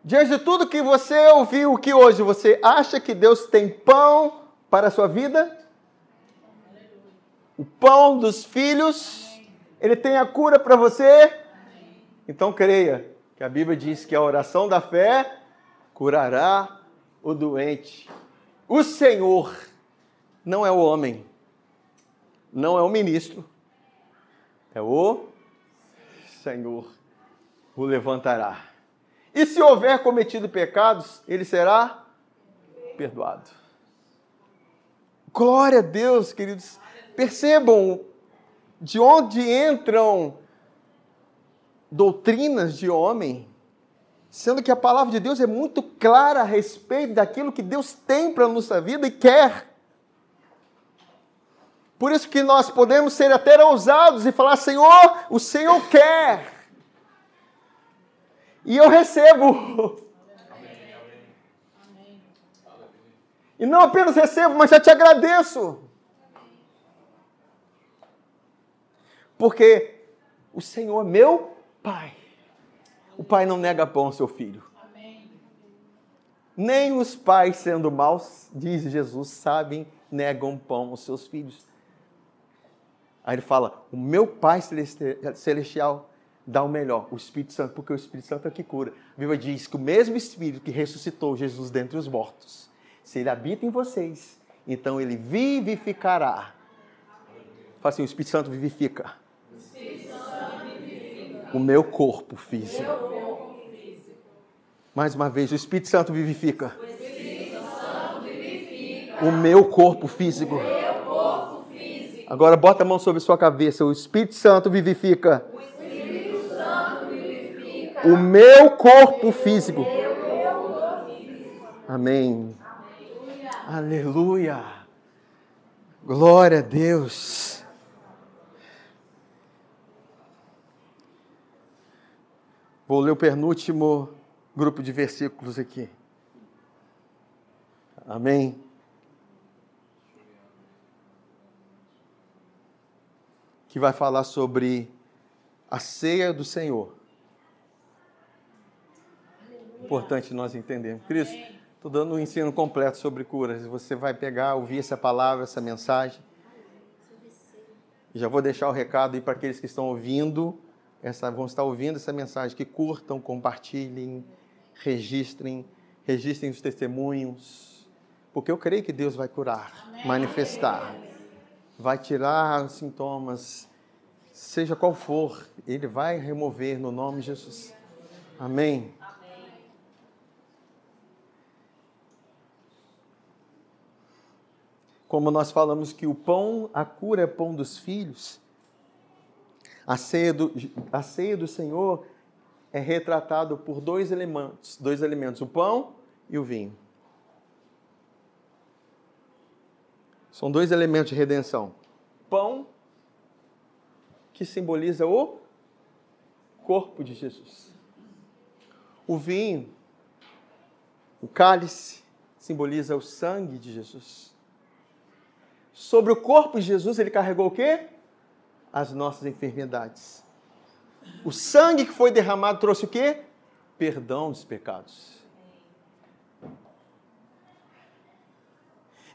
Diante de tudo que você ouviu, que hoje você acha que Deus tem pão para a sua vida? O pão dos filhos Ele tem a cura para você? Então creia que a Bíblia diz que a oração da fé curará o doente. O Senhor não é o homem, não é o ministro, é o Senhor o levantará. E se houver cometido pecados, ele será perdoado. Glória a Deus, queridos. Percebam de onde entram doutrinas de homem, sendo que a palavra de Deus é muito clara a respeito daquilo que Deus tem para a nossa vida e quer. Por isso que nós podemos ser até ousados e falar: Senhor, o Senhor quer. E eu recebo. E não apenas recebo, mas já te agradeço. Porque o Senhor é meu Pai. O Pai não nega pão ao seu filho. Nem os pais, sendo maus, diz Jesus, sabem, negam pão aos seus filhos. Aí ele fala: o meu Pai Celestial dá o melhor, o Espírito Santo, porque o Espírito Santo é o que cura. A Bíblia diz que o mesmo Espírito que ressuscitou Jesus dentre os mortos, se ele habita em vocês, então ele vivificará. Fala assim: o Espírito Santo vivifica. O meu corpo físico. Mais uma vez, o Espírito Santo vivifica. O meu corpo físico. Agora bota a mão sobre a sua cabeça. O Espírito Santo vivifica. O meu corpo físico. Amém. Aleluia. Glória a Deus. Vou ler o penúltimo grupo de versículos aqui. Amém. Que vai falar sobre a ceia do Senhor. Importante nós entendermos. Cristo, estou dando um ensino completo sobre curas. Você vai pegar, ouvir essa palavra, essa mensagem. Já vou deixar o recado aí para aqueles que estão ouvindo. Vão estar ouvindo essa mensagem, que curtam, compartilhem, registrem os testemunhos, porque eu creio que Deus vai curar, manifestar, vai tirar os sintomas, seja qual for, Ele vai remover no nome de Jesus. Amém. Como nós falamos que a cura é pão dos filhos, a ceia do Senhor é retratado por dois elementos, o pão e o vinho. São dois elementos de redenção. Pão, que simboliza o corpo de Jesus. O vinho, o cálice, simboliza o sangue de Jesus. Sobre o corpo de Jesus, ele carregou o quê? As nossas enfermidades. O sangue que foi derramado trouxe o quê? Perdão dos pecados.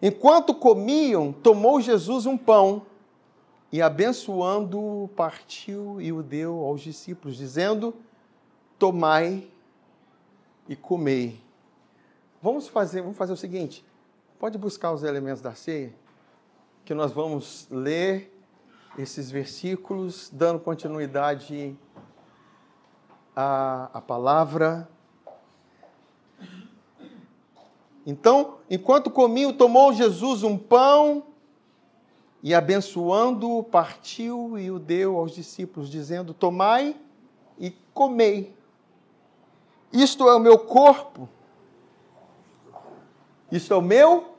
Enquanto comiam, tomou Jesus um pão e, abençoando-o, partiu e o deu aos discípulos, dizendo: tomai e comei. Vamos fazer o seguinte, pode buscar os elementos da ceia, que nós vamos ler esses versículos, dando continuidade à palavra. Então, enquanto comiam, tomou Jesus um pão e, abençoando-o, partiu e o deu aos discípulos, dizendo: tomai e comei. Isto é o meu corpo. Isto é o meu.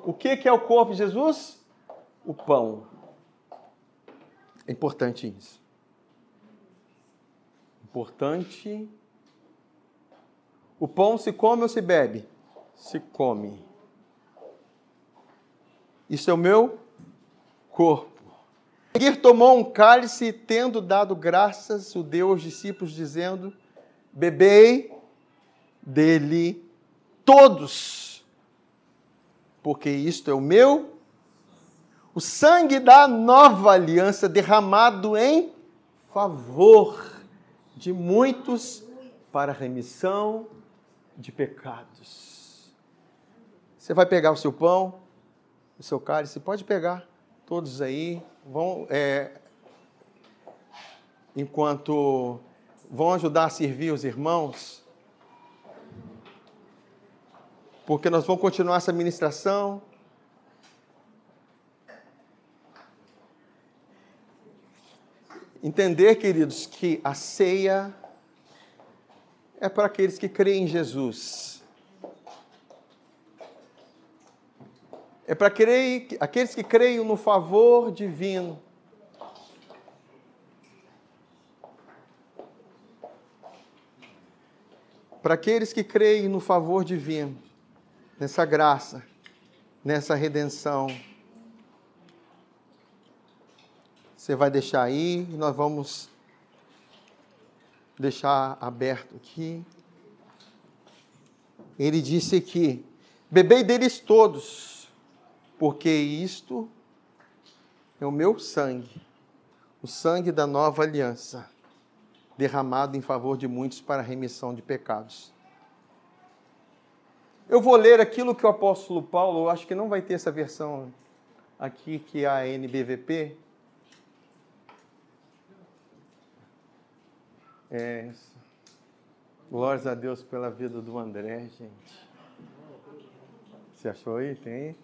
O que é o corpo de Jesus? O pão. É importante isso. Importante. O pão se come ou se bebe? Se come. Isso é o meu corpo. Ele tomou um cálice e, tendo dado graças, o deu aos discípulos, dizendo: bebei dele todos, porque isto é o meu O sangue da nova aliança derramado em favor de muitos para a remissão de pecados. Você vai pegar o seu pão, o seu cálice, pode pegar todos aí, enquanto vão ajudar a servir os irmãos, porque nós vamos continuar essa ministração. Entender, queridos, que a ceia é para aqueles que creem em Jesus. É para aqueles que creem no favor divino. Para aqueles que creem no favor divino, nessa graça, nessa redenção. Você vai deixar aí, e nós vamos deixar aberto aqui. Ele disse aqui: bebei deles todos, porque isto é o meu sangue, o sangue da nova aliança, derramado em favor de muitos para a remissão de pecados. Eu vou ler aquilo que o apóstolo Paulo, eu acho que não vai ter essa versão aqui, que é a NBVP. Glórias a Deus pela vida do André, gente. Você achou aí? Tem aí?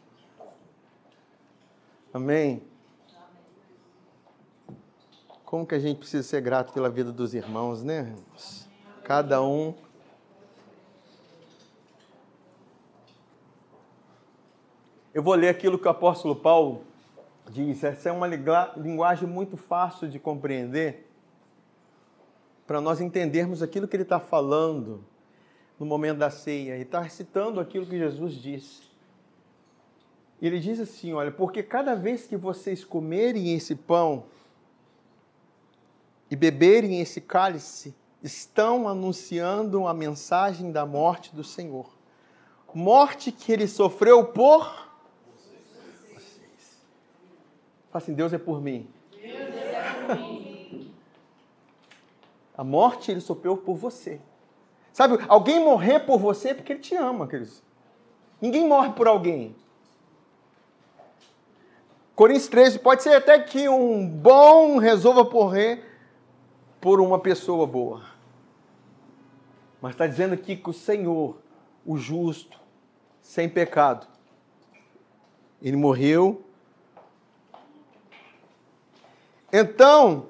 Amém? Como que a gente precisa ser grato pela vida dos irmãos, né, irmãos? Cada um. Eu vou ler aquilo que o apóstolo Paulo diz. Essa é uma linguagem muito fácil de compreender, para nós entendermos aquilo que ele está falando no momento da ceia. Ele está citando aquilo que Jesus disse. E ele diz assim, olha, porque cada vez que vocês comerem esse pão e beberem esse cálice, estão anunciando a mensagem da morte do Senhor. Morte que ele sofreu por vocês. Fala assim, Deus é por mim. Deus é por mim. A morte ele sofreu por você. Sabe, alguém morrer por você é porque ele te ama, queridos. Ninguém morre por alguém. Coríntios 13, pode ser até que um bom resolva morrer por uma pessoa boa. Mas está dizendo aqui que o Senhor, o justo, sem pecado, ele morreu. Então,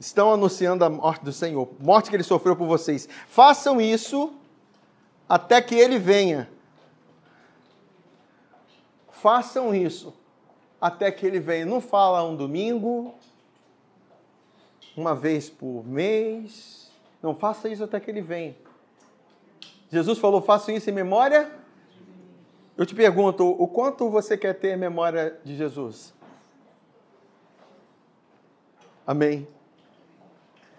estão anunciando a morte do Senhor, morte que ele sofreu por vocês. Façam isso até que ele venha. Façam isso até que ele venha. Não fala um domingo, uma vez por mês. Não, faça isso até que ele venha. Jesus falou, façam isso em memória. Eu te pergunto, o quanto você quer ter memória de Jesus? Amém.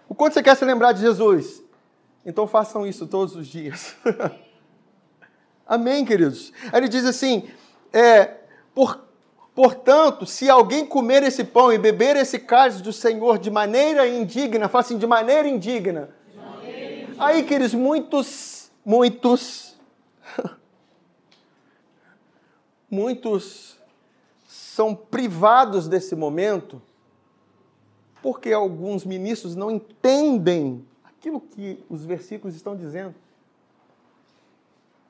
O quanto você quer se lembrar de Jesus? Então façam isso todos os dias. Amém, queridos? Aí ele diz assim, portanto, se alguém comer esse pão e beber esse cálice do Senhor de maneira indigna, fala assim, de maneira indigna. Aí, queridos, muitos são privados desse momento, porque alguns ministros não entendem aquilo que os versículos estão dizendo.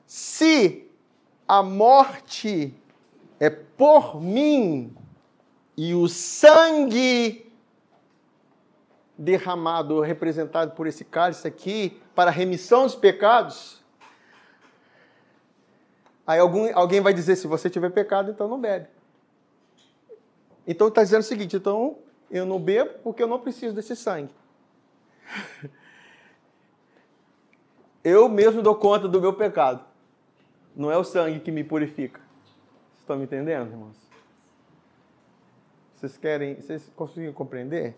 Se a morte é por mim e o sangue derramado, representado por esse cálice aqui, para a remissão dos pecados, aí alguém vai dizer, se você tiver pecado, então não bebe. Então está dizendo o seguinte, então eu não bebo porque eu não preciso desse sangue. Eu mesmo dou conta do meu pecado. Não é o sangue que me purifica. Vocês estão me entendendo, irmãos? Vocês conseguem compreender?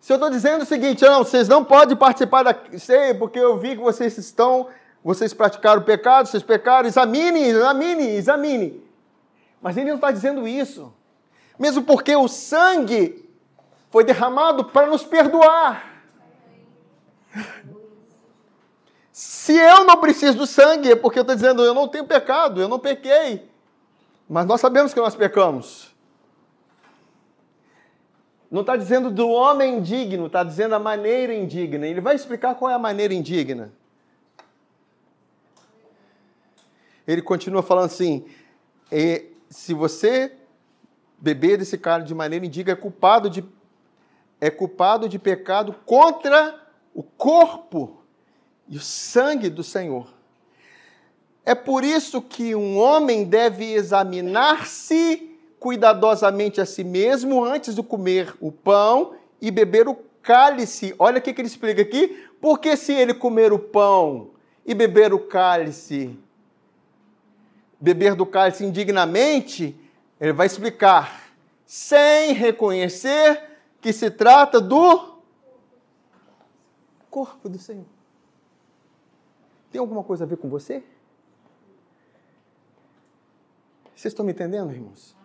Se eu estou dizendo o seguinte, não, vocês não podem participar da ceia porque eu vi que vocês estão Vocês praticaram o pecado, vocês pecaram, examine. Mas ele não está dizendo isso. Mesmo porque o sangue foi derramado para nos perdoar. Se eu não preciso do sangue, é porque eu estou dizendo, eu não tenho pecado, eu não pequei. Mas nós sabemos que nós pecamos. Não está dizendo do homem indigno, está dizendo a maneira indigna. Ele vai explicar qual é a maneira indigna. Ele continua falando assim, se você beber desse cálice de maneira indigna, é culpado de pecado contra o corpo e o sangue do Senhor. É por isso que um homem deve examinar-se cuidadosamente a si mesmo antes de comer o pão e beber o cálice. Olha o que ele explica aqui. Porque se ele comer o pão e beber do cálice indignamente, ele vai explicar, sem reconhecer que se trata do corpo do Senhor. Tem alguma coisa a ver com você? Vocês estão me entendendo, irmãos?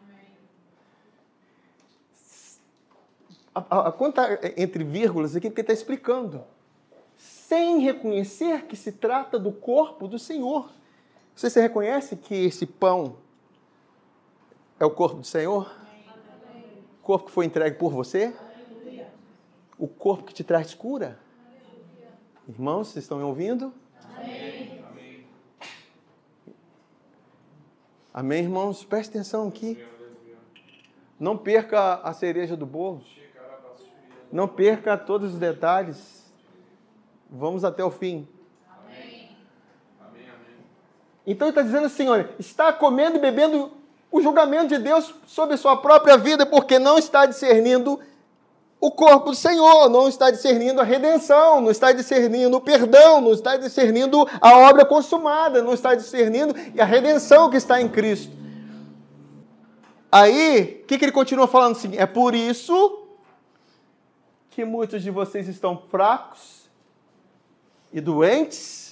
A conta entre vírgulas aqui, porque está explicando. Sem reconhecer que se trata do corpo do Senhor. Você reconhece que esse pão é o corpo do Senhor? O corpo que foi entregue por você? O corpo que te traz cura? Irmãos, vocês estão me ouvindo? Amém. Amém, irmãos? Preste atenção aqui. Não perca a cereja do bolo. Não perca todos os detalhes. Vamos até o fim. Então ele está dizendo assim, olha, está comendo e bebendo o julgamento de Deus sobre a sua própria vida, porque não está discernindo o corpo do Senhor, não está discernindo a redenção, não está discernindo o perdão, não está discernindo a obra consumada, não está discernindo a redenção que está em Cristo. Aí, o que ele continua falando assim? É por isso que muitos de vocês estão fracos e doentes,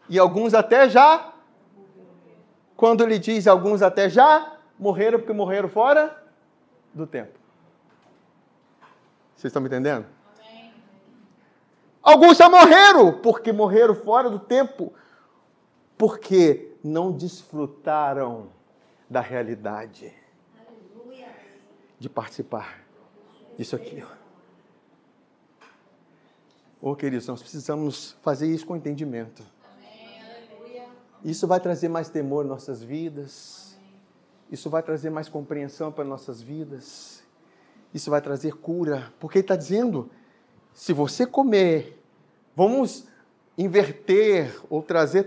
e alguns até já, quando ele diz alguns até já, morreram porque morreram fora do tempo. Vocês estão me entendendo? Amém. Alguns já morreram porque morreram fora do tempo, porque não desfrutaram da realidade de participar disso aqui. Queridos, nós precisamos fazer isso com entendimento. Isso vai trazer mais temor em nossas vidas. Isso vai trazer mais compreensão para nossas vidas. Isso vai trazer cura. Porque ele está dizendo, se você comer, vamos inverter ou trazer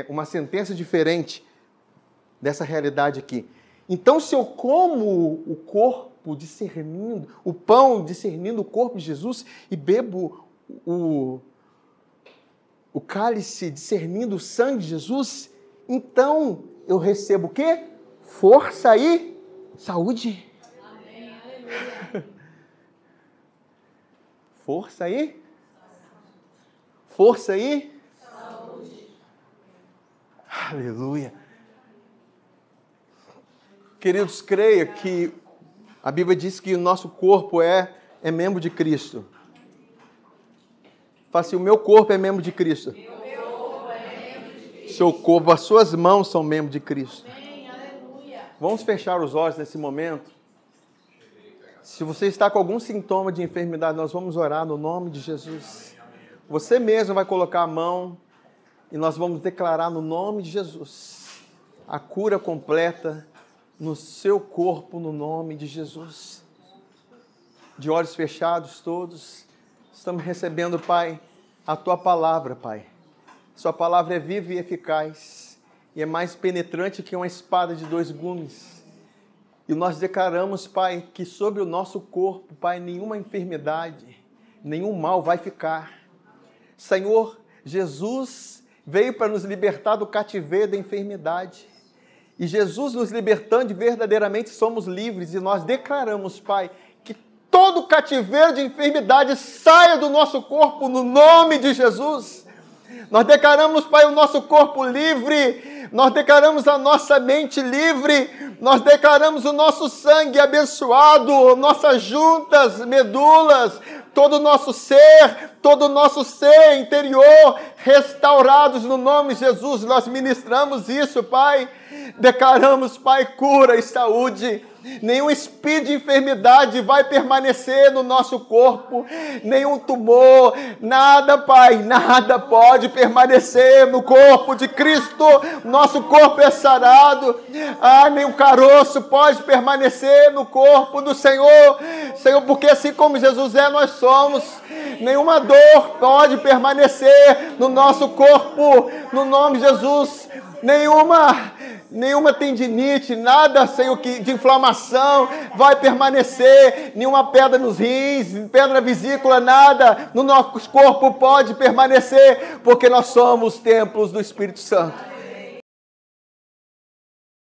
uma sentença diferente dessa realidade aqui. Então, se eu como o corpo discernindo, o pão discernindo o corpo de Jesus e bebo o cálice discernindo o sangue de Jesus, então eu recebo o quê? Força e saúde. Amém. Aleluia. Força e Saúde. Aleluia. Queridos, creia que a Bíblia diz que o nosso corpo é membro de Cristo. Fala assim, o meu corpo é membro de Cristo. Seu corpo, as suas mãos são membros de Cristo. Amém. Aleluia. Vamos fechar os olhos nesse momento. Se você está com algum sintoma de enfermidade, nós vamos orar no nome de Jesus. Você mesmo vai colocar a mão e nós vamos declarar no nome de Jesus a cura completa no seu corpo, no nome de Jesus. De olhos fechados todos, estamos recebendo, Pai, a Tua palavra, Pai. Sua palavra é viva e eficaz e é mais penetrante que uma espada de 2 gumes. E nós declaramos, Pai, que sobre o nosso corpo, Pai, nenhuma enfermidade, nenhum mal vai ficar. Senhor, Jesus veio para nos libertar do cativeiro da enfermidade. E Jesus nos libertando, verdadeiramente somos livres. E nós declaramos, Pai, que todo cativeiro de enfermidade saia do nosso corpo no nome de Jesus. Nós declaramos, Pai, o nosso corpo livre, nós declaramos a nossa mente livre, nós declaramos o nosso sangue abençoado, nossas juntas, medulas, todo o nosso ser interior restaurados no nome de Jesus. Nós ministramos isso, Pai. Declaramos, Pai, cura e saúde. Nenhum espírito de enfermidade vai permanecer no nosso corpo, nenhum tumor, nada, Pai, nada pode permanecer no corpo de Cristo. Nosso corpo é sarado, nenhum caroço pode permanecer no corpo do Senhor, Senhor, porque assim como Jesus é, nós somos. Nenhuma dor pode permanecer no nosso corpo, no nome de Jesus. Nenhuma tendinite, nada, Senhor, de inflamação vai permanecer, nenhuma pedra nos rins, pedra na vesícula, nada no nosso corpo pode permanecer, porque nós somos templos do Espírito Santo.